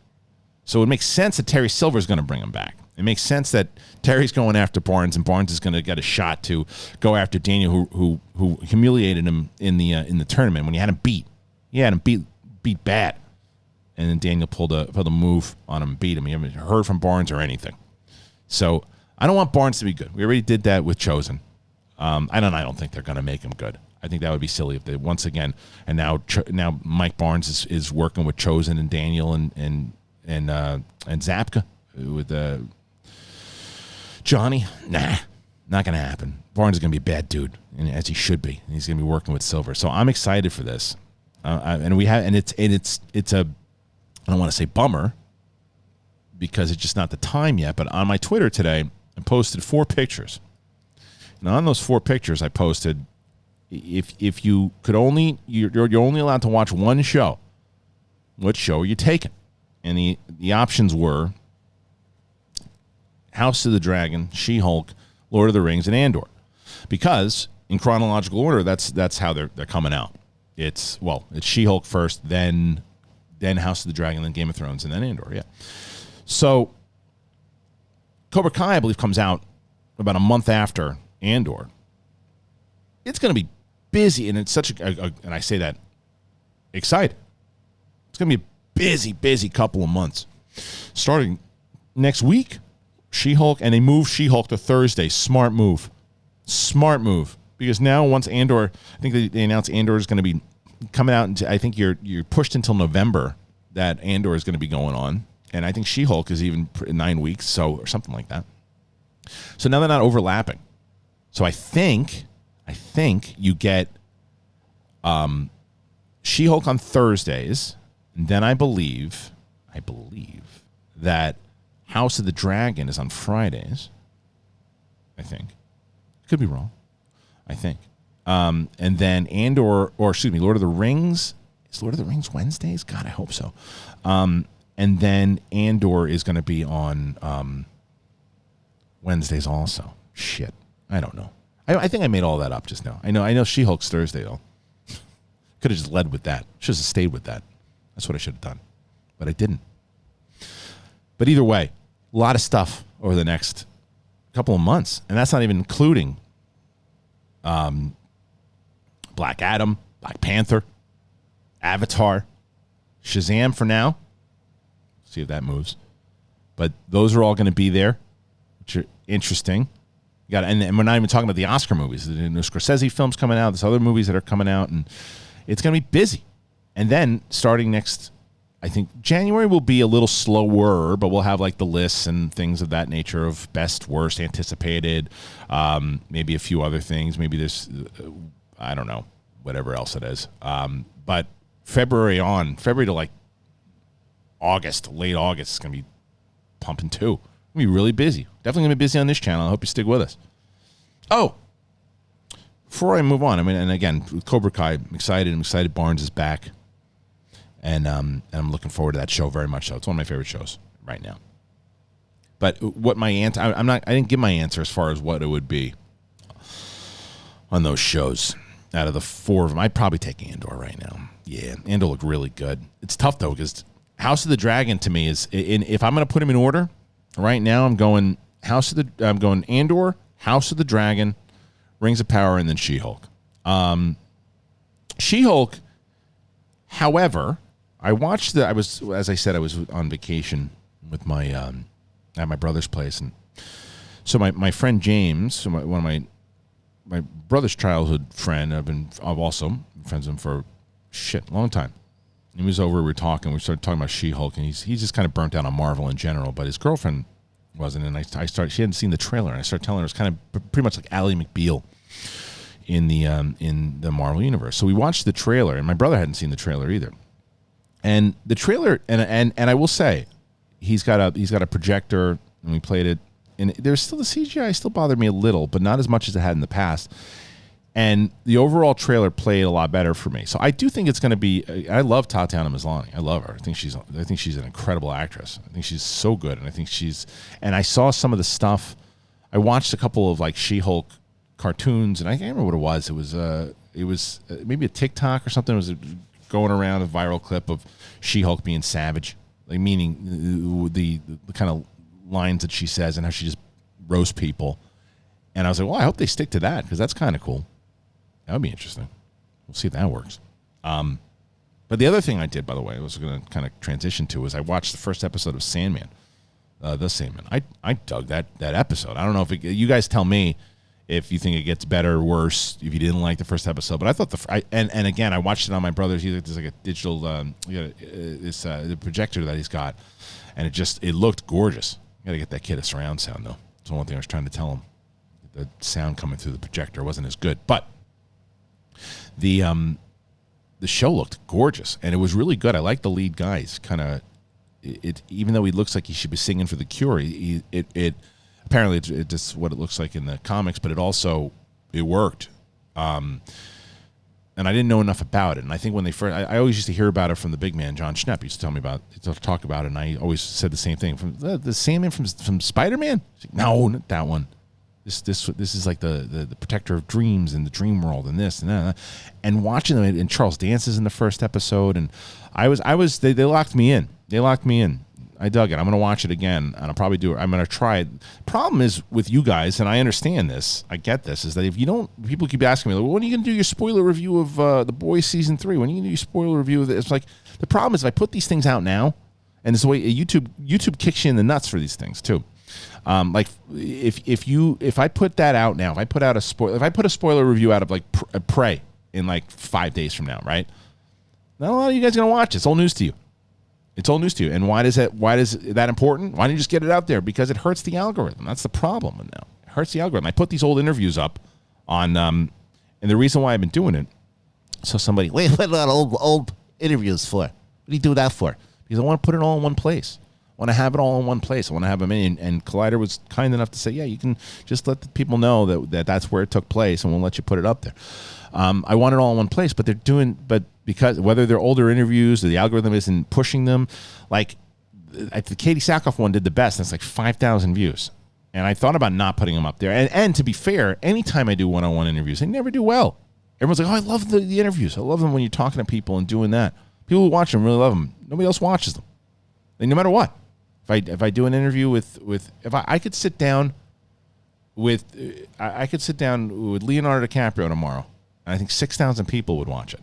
So it makes sense that Terry Silver is going to bring him back. It makes sense that Terry's going after Barnes, and Barnes is going to get a shot to go after Daniel, who humiliated him in the tournament when he had him beat. He had him beat bad, and then Daniel pulled a move on him and beat him. He haven't heard from Barnes or anything. So I don't want Barnes to be good. We already did that with Chosen. I don't think they're going to make him good. I think that would be silly if they once again. And now Mike Barnes is working with Chosen and Daniel and Zapka with Johnny. Nah, not going to happen. Barnes is going to be a bad dude, and as he should be. And he's going to be working with Silver. So I'm excited for this. It's a, I don't want to say bummer because it's just not the time yet. But on my Twitter today, I posted 4 pictures. And on those 4 pictures, I posted, if you could only, you're only allowed to watch one show. What show are you taking? And the options were House of the Dragon, She-Hulk, Lord of the Rings, and Andor. Because in chronological order, that's how they're coming out. It's She-Hulk first, then House of the Dragon, then Game of Thrones, and then Andor. Yeah. So Cobra Kai, I believe, comes out about a month after Andor. It's going to be busy, and it's such and I say that excited. It's going to be a busy couple of months. Starting next week, She-Hulk, and they moved She-Hulk to Thursday. Smart move. Because now once Andor, I think they announced Andor is going to be coming out, I think you're pushed until November that Andor is going to be going on. And I think She-Hulk is even 9 weeks, or something like that. So now they're not overlapping. So I think you get She-Hulk on Thursdays, and then I believe that House of the Dragon is on Fridays. I think. Could be wrong. I think. And then Lord of the Rings. Is Lord of the Rings Wednesdays? God, I hope so. And then Andor is going to be on Wednesdays also. Shit. I don't know. I think I made all that up just now. I know She-Hulk's Thursday, though. Could have just led with that. Should have stayed with that. That's what I should have done. But I didn't. But either way, a lot of stuff over the next couple of months. And that's not even including Black Adam, Black Panther, Avatar, Shazam for now. See if that moves. But those are all going to be there, which are interesting. You got, and we're not even talking about the Oscar movies. The new Scorsese films coming out. There's other movies that are coming out, and it's going to be busy. And then starting next, I think January will be a little slower, but we'll have like the lists and things of that nature of best, worst, anticipated, maybe a few other things. Maybe there's, I don't know, whatever else it is. But February to like August, late August, is going to be pumping too. It's going to be really busy. Definitely going to be busy on this channel. I hope you stick with us. Oh, before I move on, I mean, and again, with Cobra Kai, I'm excited. Barnes is back, and I'm looking forward to that show very much. So it's one of my favorite shows right now. But what my answer, I didn't give my answer as far as what it would be on those shows. Out of the 4 of them, I'd probably take Andor right now. Yeah, Andor looked really good. It's tough though because House of the Dragon to me is, if I'm going to put them in order right now, I'm going Andor, House of the Dragon, Rings of Power, and then She-Hulk. She-Hulk, however, as I said, I was on vacation with my at my brother's place, and so my friend James, one of my brother's childhood friend, I've also been friends with him for a long time. He was over, we started talking about She-Hulk, and he's just kind of burnt out on Marvel in general, but his girlfriend wasn't, and she hadn't seen the trailer, and I started telling her it was kind of pretty much like Ally McBeal in the Marvel universe. So we watched the trailer, and my brother hadn't seen the trailer either. And the trailer, and I will say, he's got a projector, and we played it, and there's still the CGI still bothered me a little, but not as much as it had in the past. And the overall trailer played a lot better for me. So I do think it's going to be. I love Tatiana Maslany. I love her. I think she's an incredible actress. I think she's so good, and And I saw some of the stuff. I watched a couple of like She-Hulk cartoons, and I can't remember what it was. It was maybe a TikTok or something. It was going around a viral clip of She-Hulk being savage, like meaning the kind of lines that she says and how she just roasts people. And I was like, well, I hope they stick to that because that's kind of cool. That would be interesting. We'll see if that works. But the other thing I did, by the way, I was going to kind of transition to, is I watched the first episode of Sandman, the Sandman. I dug that episode. I don't know if you guys tell me if you think it gets better or worse if you didn't like the first episode. But I thought and again, I watched it on my brother's. There's like a digital the projector that he's got, and it looked gorgeous. You got to get that kid a surround sound though. That's one thing I was trying to tell him. The sound coming through the projector wasn't as good, but the show looked gorgeous, and it was really good. I like the lead guy. He's kind of even though he looks like he should be singing for The Cure. Apparently it's just what it looks like in the comics, but it worked. And I didn't know enough about it. And I think when they first, I always used to hear about it from the big man John Schnepp. He used to talk about it, and I always said the same thing. From the Sandman from Spider-Man? Like, no, not that one. This is like the protector of dreams and the dream world and this and that. And watching them, and Charles Dance is in the first episode, and they locked me in. They locked me in. I dug it. I'm going to watch it again, and I'll probably do it. I'm going to try it. Problem is with you guys, and I understand this, I get this, is that if you don't, people keep asking me, like, well, when are you going to do your spoiler review of The Boys Season 3? When are you going to do your spoiler review of this? It's like, the problem is if I put these things out now, and it's the way YouTube kicks you in the nuts for these things too. Like if I put that out now, if I put a spoiler review out of like Prey in like 5 days from now, right? Not a lot of you guys are going to watch it. It's all news to you. It's all news to you. And why is that important? Why don't you just get it out there? Because it hurts the algorithm. That's the problem now. It hurts the algorithm. I put these old interviews up on, and the reason why I've been doing it, so somebody, wait, what about old interviews for? What do you do that for? Because I want to put it all in one place. I want to have it all in one place. I want to have them in. And Collider was kind enough to say, yeah, you can just let the people know that's where it took place, and we'll let you put it up there. I want it all in one place, but because whether they're older interviews or the algorithm isn't pushing them, like the Katie Sackhoff one did the best. That's like 5,000 views. And I thought about not putting them up there. And to be fair, anytime I do one-on-one interviews, they never do well. Everyone's like, oh, I love the interviews. I love them when you're talking to people and doing that. People who watch them really love them. Nobody else watches them. Like, no matter what. If I do an interview with if I could sit down with Leonardo DiCaprio tomorrow, and I think 6,000 people would watch it.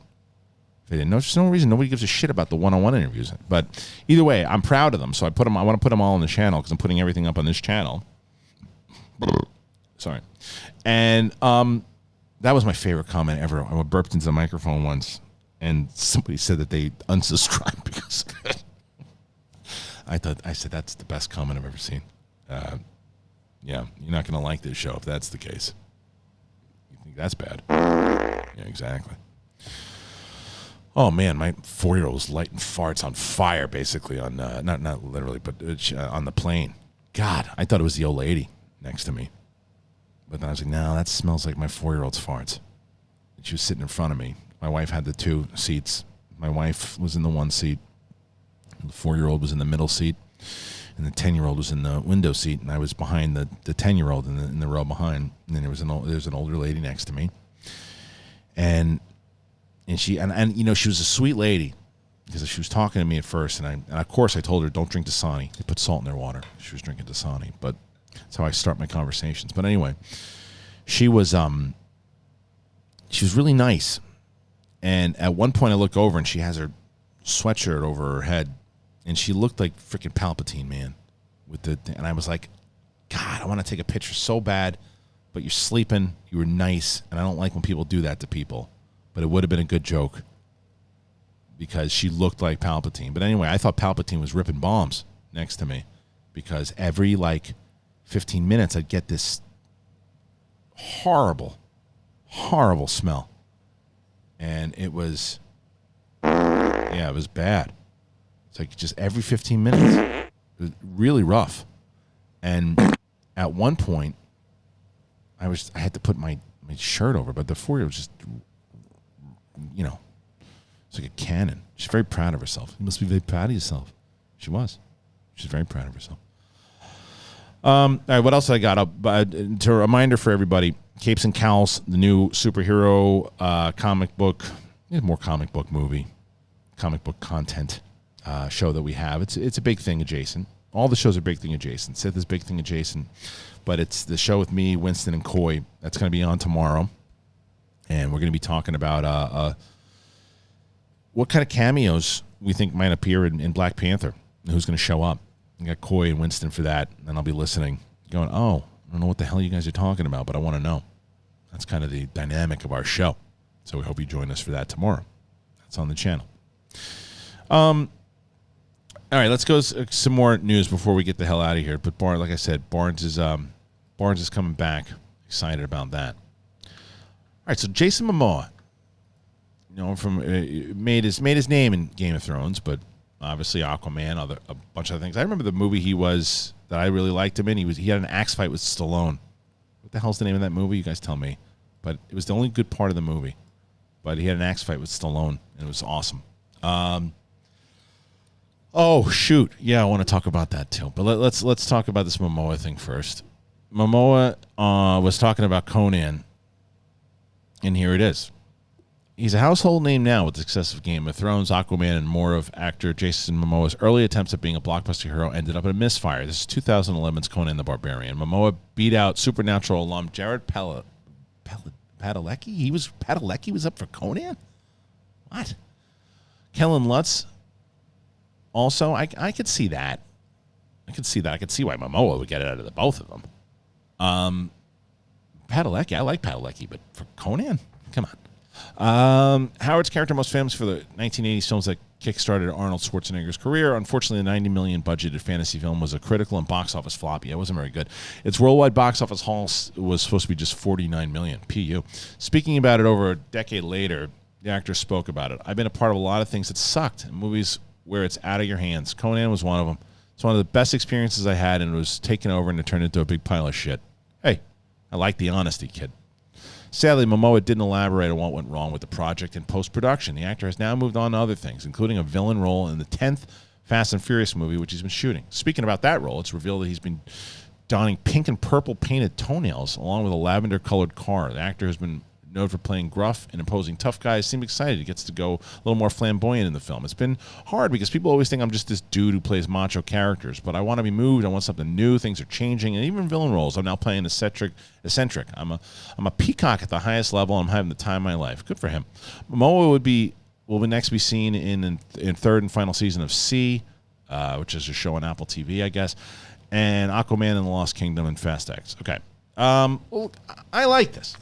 There's no reason nobody gives a shit about the one-on-one interviews. But either way, I'm proud of them, so I want to put them all on the channel because I'm putting everything up on this channel. Sorry, and that was my favorite comment ever. I burped into the microphone once, and somebody said that they unsubscribed because of it. I said that's the best comment I've ever seen. Yeah, you're not going to like this show if that's the case. You think that's bad? Yeah, exactly. Oh man, my 4-year-old was lighting farts on fire, basically on not literally, but on the plane. God, I thought it was the old lady next to me, but then I was like, no, that smells like my 4-year-old's farts. She was sitting in front of me. My wife had the 2 seats. My wife was in the 1 seat. The 4-year-old was in the middle seat, and the 10-year-old was in the window seat, and I was behind the 10-year-old in the row behind. And then there was an older lady next to me, and she she was a sweet lady because she was talking to me at first, and of course I told her don't drink Dasani. They put salt in their water. She was drinking Dasani, but that's how I start my conversations. But anyway, she was really nice. And at one point I look over and she has her sweatshirt over her head and she looked like freaking Palpatine, man. And I was like, God, I want to take a picture so bad, but you're sleeping, you were nice, and I don't like when people do that to people. But it would have been a good joke because she looked like Palpatine. But anyway, I thought Palpatine was ripping bombs next to me because every 15 minutes I'd get this horrible, horrible smell. And it was bad. It's like just every 15 minutes. It was really rough. And at one point, I had to put my shirt over, but the 4-year-old was just, it's like a cannon. She's very proud of herself. You must be very proud of yourself. She was. She's very proud of herself. All right, what else I got? To a reminder for everybody, Capes and Cowls, the new superhero comic book, more comic book movie, comic book content show that we have. It's a big thing adjacent. All the shows are big thing adjacent. Sith is big thing adjacent, but it's the show with me, Winston, and Coy. That's going to be on tomorrow, and we're going to be talking about what kind of cameos we think might appear in Black Panther, and who's going to show up. I got Coy and Winston for that, and I'll be listening, going, oh, I don't know what the hell you guys are talking about, but I want to know. That's kind of the dynamic of our show. So we hope you join us for that tomorrow. That's on the channel. All right, let's go some more news before we get the hell out of here. But like I said, Barnes is coming back. Excited about that. All right, so Jason Momoa, made his name in Game of Thrones, but obviously Aquaman, a bunch of other things. I remember the movie he was that I really liked him in. He had an axe fight with Stallone. What the hell's the name of that movie? You guys tell me. But it was the only good part of the movie. But he had an axe fight with Stallone, and it was awesome. Oh shoot, yeah, I want to talk about that too. But let's talk about this Momoa thing first. Momoa was talking about Conan, and here it is. He's a household name now with the success of Game of Thrones, Aquaman, and more. Of actor Jason Momoa's early attempts at being a blockbuster hero ended up in a misfire. This is 2011's Conan the Barbarian. Momoa beat out Supernatural alum Jared Padalecki. Padalecki was up for Conan? What? Kellen Lutz also, I could see that. I could see why Momoa would get it out of the both of them. Padalecki, I like Padalecki, but for Conan? Come on. Howard's character most famous for the 1980s films that kickstarted Arnold Schwarzenegger's career. Unfortunately, the $90 million budgeted fantasy film was a critical and box office flop. Yeah, it wasn't very good. Its worldwide box office haul was supposed to be just $49 million. PU. Speaking about it over a decade later, the actor spoke about it. I've been a part of a lot of things that sucked, movies where it's out of your hands. Conan was one of them. It's one of the best experiences I had, and it was taken over and it turned into a big pile of shit. Hey, I like the honesty, kid. Sadly, Momoa didn't elaborate on what went wrong with the project in post-production. The actor has now moved on to other things, including a villain role in the 10th Fast and Furious movie, which he's been shooting. Speaking about that role, it's revealed that he's been donning pink and purple painted toenails along with a lavender-colored car. The actor has been known for playing gruff and imposing tough guys. Seems excited. He gets to go a little more flamboyant in the film. It's been hard because people always think I'm just this dude who plays macho characters, but I want to be moved. I want something new. Things are changing, and even villain roles. I'm now playing eccentric. I'm a peacock at the highest level. I'm having the time of my life. Good for him. Momoa will next be seen in third and final season of C, which is a show on Apple TV, I guess, and Aquaman and the Lost Kingdom and Fast X. Okay, well, I like this.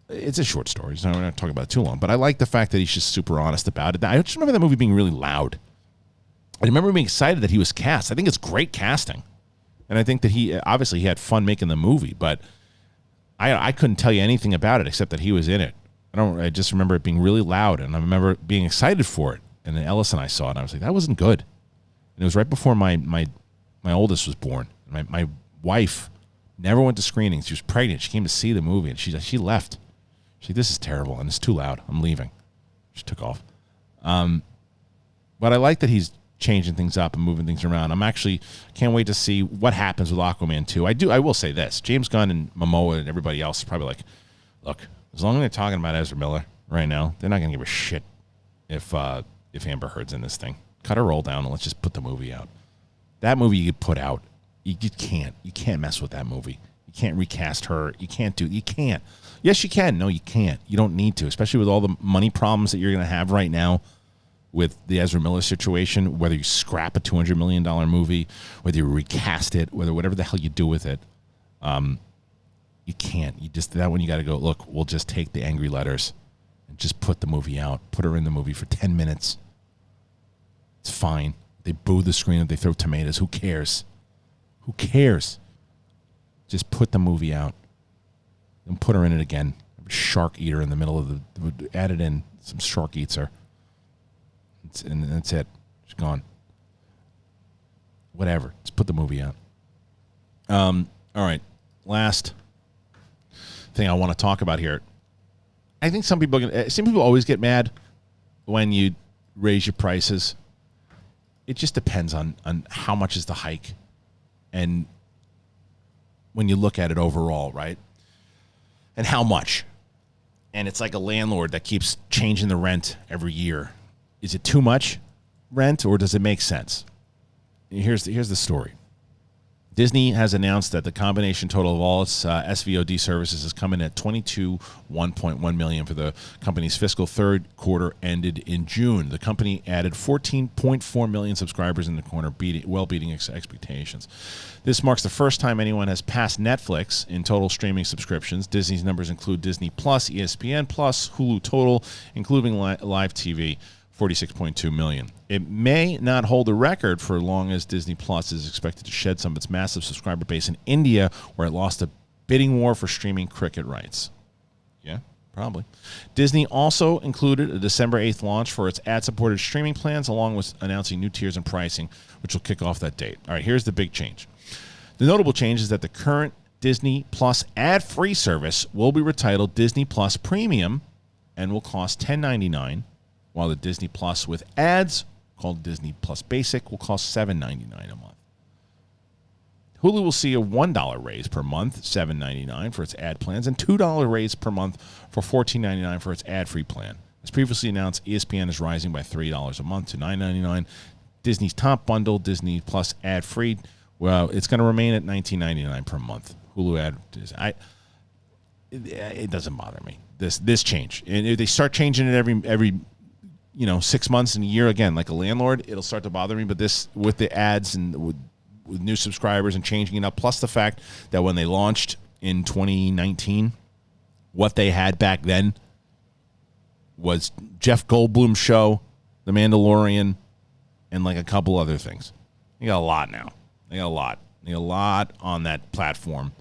It's a short story, so we're not talking about it too long. But I like the fact that he's just super honest about it. I just remember that movie being really loud. I remember being excited that he was cast. I think it's great casting. And I think that he had fun making the movie. But I couldn't tell you anything about it except that he was in it. I just remember it being really loud. And I remember being excited for it. And then Ellis and I saw it. And I was like, that wasn't good. And it was right before my oldest was born. My wife never went to screenings. She was pregnant. She came to see the movie. And she left. She's like, this is terrible, and it's too loud. I'm leaving. She took off. But I like that he's changing things up and moving things around. I'm actually can't wait to see what happens with Aquaman 2. I will say this. James Gunn and Momoa and everybody else is probably like, look, as long as they're talking about Ezra Miller right now, they're not going to give a shit if Amber Heard's in this thing. Cut her roll down and let's just put the movie out. That movie you could put out. You can't mess with that movie. You can't recast her. You can't. Yes, you can. No, you can't. You don't need to, especially with all the money problems that you're going to have right now with the Ezra Miller situation, whether you scrap a $200 million movie, whether you recast it, whatever the hell you do with it, you can't. That one you got to go, look, we'll just take the angry letters and just put the movie out. Put her in the movie for 10 minutes. It's fine. They boo the screen if they throw tomatoes. Who cares? Who cares? Just put the movie out and put her in it again. Shark eater in the middle of add it in. Some shark eats her. And that's it. She's gone. Whatever. Just put the movie out. All right. Last thing I want to talk about here. I think some people always get mad when you raise your prices. It just depends on how much is the hike, and when you look at it overall, right? And how much. And it's like a landlord that keeps changing the rent every year. Is it too much rent, or does it make sense? Here's the story. Disney has announced that the combination total of all its SVOD services is coming at $21.1 million for the company's fiscal third quarter ended in June. The company added 14.4 million subscribers in the quarter, beating expectations. This marks the first time anyone has passed Netflix in total streaming subscriptions. Disney's numbers include Disney Plus, ESPN Plus, Hulu total, including live TV. 46.2 million. It may not hold the record for as long as Disney Plus is expected to shed some of its massive subscriber base in India, where it lost a bidding war for streaming cricket rights. Yeah, probably. Disney also included a December 8th launch for its ad-supported streaming plans, along with announcing new tiers and pricing, which will kick off that date. All right, here's the big change. The notable change is that the current Disney Plus ad-free service will be retitled Disney Plus Premium and will cost $10.99. While the Disney Plus with ads, called Disney Plus Basic, will cost $7.99 a month. Hulu will see a $1 raise per month, $7.99 for its ad plans, and $2 raise per month for $14.99 for its ad-free plan. As previously announced, ESPN is rising by $3 a month to $9.99. Disney's top bundle, Disney Plus ad-free, well, it's going to remain at $19.99 per month. Hulu ad, it doesn't bother me. This change, and if they start changing it every 6 months and a year, again, like a landlord, it'll start to bother me. But this, with the ads and with new subscribers and changing it up, plus the fact that when they launched in 2019, what they had back then was Jeff Goldblum's show, The Mandalorian, and like a couple other things. They got a lot now. They got a lot on that platform.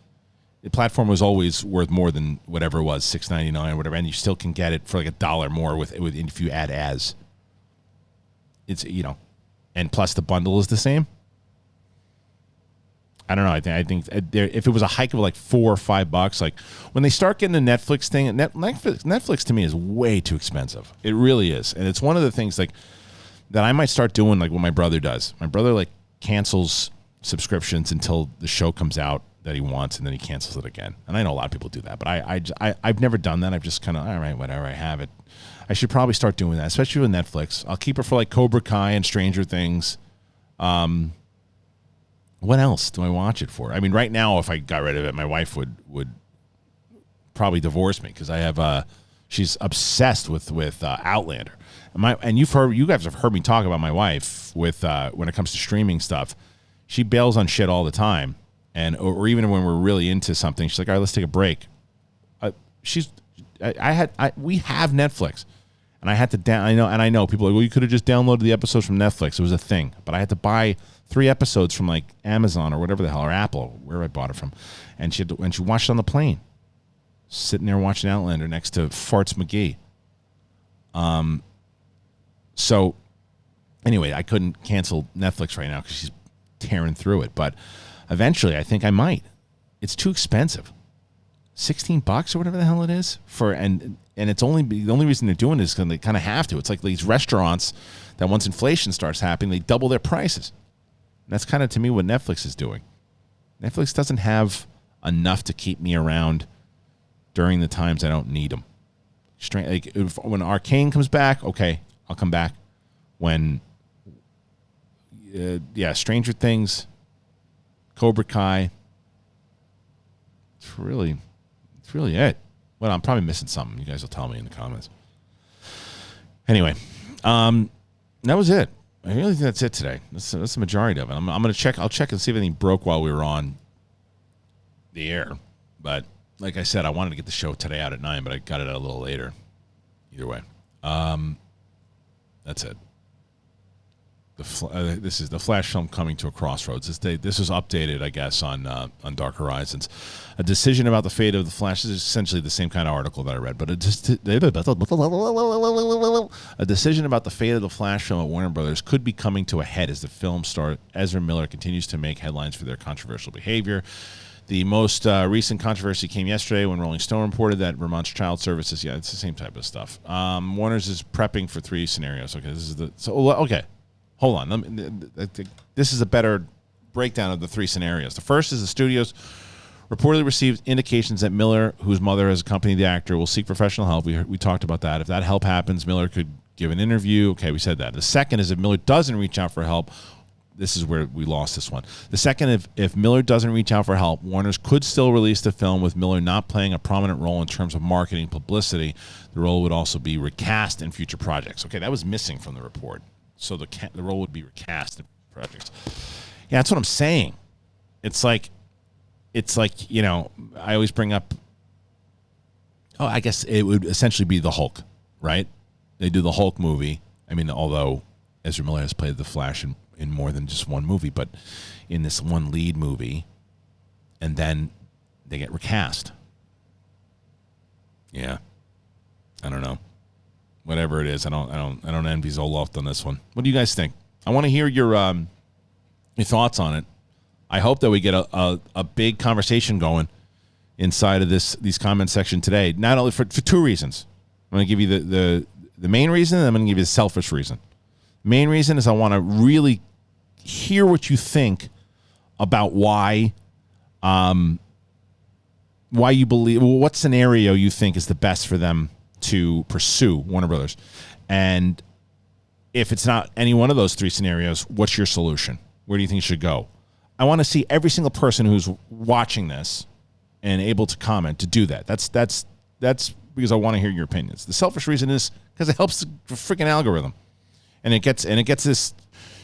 The platform was always worth more than whatever it was, $6.99 or whatever, and you still can get it for like $1 more with if you add ads. It's and plus the bundle is the same. I don't know. I think if it was a hike of like $4 or $5, like when they start getting the Netflix thing, Netflix to me is way too expensive. It really is, and it's one of the things like that I might start doing, like what my brother does. My brother like cancels subscriptions until the show comes out that he wants, and then he cancels it again. And I know a lot of people do that, but I've never done that. I've just kind of, all right, whatever, I have it. I should probably start doing that, especially with Netflix. I'll keep it for like Cobra Kai and Stranger Things. What else do I watch it for? I mean, right now, if I got rid of it, my wife would probably divorce me because I have she's obsessed with Outlander. And you guys have heard me talk about my wife with when it comes to streaming stuff. She bails on shit all the time. Or even when we're really into something, she's like, all right, let's take a break. We have Netflix, and I had to I know people are like, well, you could have just downloaded the episodes from Netflix. It was a thing, but I had to buy 3 episodes from like Amazon or whatever the hell, or Apple, where I bought it from, and she watched it on the plane, sitting there watching Outlander next to Farts McGee. So anyway, I couldn't cancel Netflix right now because she's tearing through it, but eventually I think I might. It's too expensive. $16 or whatever the hell it is for, and it's only the only reason they're doing it is because they kind of have to. It's like these restaurants that once inflation starts happening, they double their prices. And that's kind of to me what Netflix is doing. Netflix doesn't have enough to keep me around during the times I don't need them. Like when Arcane comes back, okay, I'll come back. When Stranger Things, Cobra Kai, it's really it. Well, I'm probably missing something. You guys will tell me in the comments. Anyway, that was it. I really think that's it today. That's the majority of it. I'm gonna check. I'll check and see if anything broke while we were on the air. But like I said, I wanted to get the show today out at 9, but I got it out a little later. Either way, that's it. This is the Flash film coming to a crossroads. This was updated, I guess, on Dark Horizons. A decision about the fate of the Flash. This is essentially the same kind of article that I read, but a decision about the fate of the Flash film at Warner Brothers could be coming to a head as the film star Ezra Miller continues to make headlines for their controversial behavior. The most recent controversy came yesterday when Rolling Stone reported that Vermont's Child Services, it's the same type of stuff. Warner's is prepping for 3 scenarios. Okay, okay. Hold on. This is a better breakdown of the 3 scenarios. The first is the studios reportedly received indications that Miller, whose mother has accompanied the actor, will seek professional help. We talked about that. If that help happens, Miller could give an interview. Okay, we said that. The second is if Miller doesn't reach out for help. This is where we lost this one. The second, if Miller doesn't reach out for help, Warner's could still release the film with Miller not playing a prominent role in terms of marketing publicity. The role would also be recast in future projects. Okay, that was missing from the report. So the role would be recast in projects. Yeah, that's what I'm saying. It's like, I always bring up, I guess it would essentially be the Hulk, right? They do the Hulk movie. I mean, although Ezra Miller has played the Flash in more than just one movie, but in this one lead movie, and then they get recast. Yeah. I don't know. Whatever it is, I don't envy Zoloft on this one. What do you guys think? I want to hear your thoughts on it. I hope that we get a big conversation going inside of these comment section today. Not only for 2 reasons. I'm going to give you the main reason, and I'm going to give you the selfish reason. Main reason is I want to really hear what you think about why you believe, what scenario you think is the best for them to pursue, Warner Brothers. And if it's not any one of those 3 scenarios, what's your solution? Where do you think it should go? I want to see every single person who's watching this and able to comment to do that. That's because I want to hear your opinions. The selfish reason is because it helps the freaking algorithm. And it gets this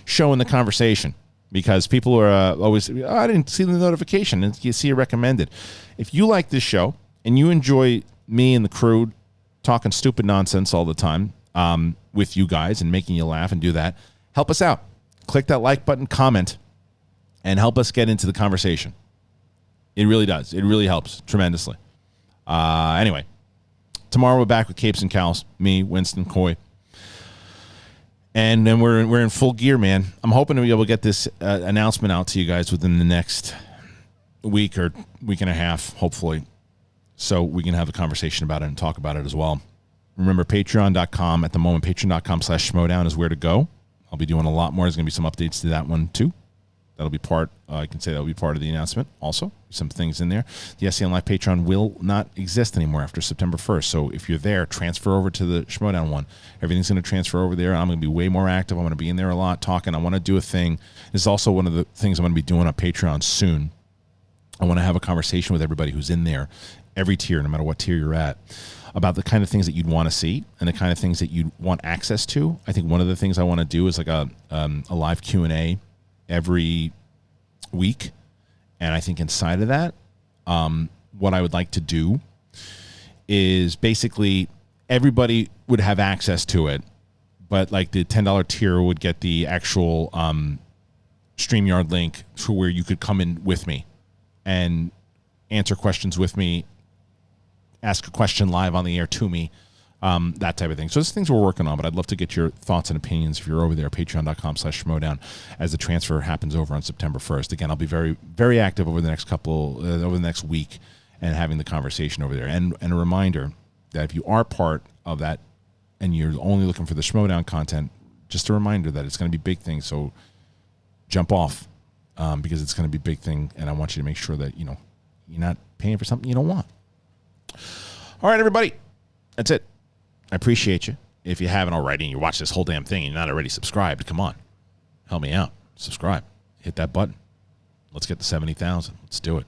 show in the conversation because people are always, I didn't see the notification, and you see it recommended. If you like this show and you enjoy me and the crew talking stupid nonsense all the time with you guys and making you laugh and do that, help us out. Click that like button, comment, and help us get into the conversation. It really does. It really helps tremendously. Anyway, tomorrow we're back with Capes and Cows, me, Winston, Coy. And then we're in full gear, man. I'm hoping to be able to get this announcement out to you guys within the next week or week and a half, hopefully, so we can have a conversation about it and talk about it as well. Remember, patreon.com at the moment, patreon.com/schmodown is where to go. I'll be doing a lot more. There's going to be some updates to that one, too. That'll be part, I can say that'll be part of the announcement also. Some things in there. The SCN Live Patreon will not exist anymore after September 1st. So if you're there, transfer over to the Schmodown one. Everything's going to transfer over there. I'm going to be way more active. I'm going to be in there a lot talking. I want to do a thing. This is also one of the things I'm going to be doing on Patreon soon. I want to have a conversation with everybody who's in there, every tier, no matter what tier you're at, about the kind of things that you'd want to see and the kind of things that you'd want access to. I think one of the things I want to do is like a live Q&A every week. And I think inside of that, what I would like to do is basically everybody would have access to it, but like the $10 tier would get the actual StreamYard link to where you could come in with me and answer questions with me, ask a question live on the air to me, that type of thing. So there's things we're working on, but I'd love to get your thoughts and opinions if you're over there at patreon.com/schmodown as the transfer happens over on September 1st. Again, I'll be very, very active over the next week and having the conversation over there. And a reminder that if you are part of that and you're only looking for the Schmodown content, just a reminder that it's going to be big things. So jump off because it's going to be a big thing. And I want you to make sure that, you're not paying for something you don't want. All right, everybody. That's it. I appreciate you. If you haven't already and you watch this whole damn thing and you're not already subscribed, come on. Help me out. Subscribe. Hit that button. Let's get to 70,000. Let's do it.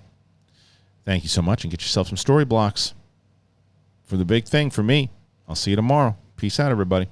Thank you so much, and get yourself some story blocks for the big thing for me. I'll see you tomorrow. Peace out, everybody.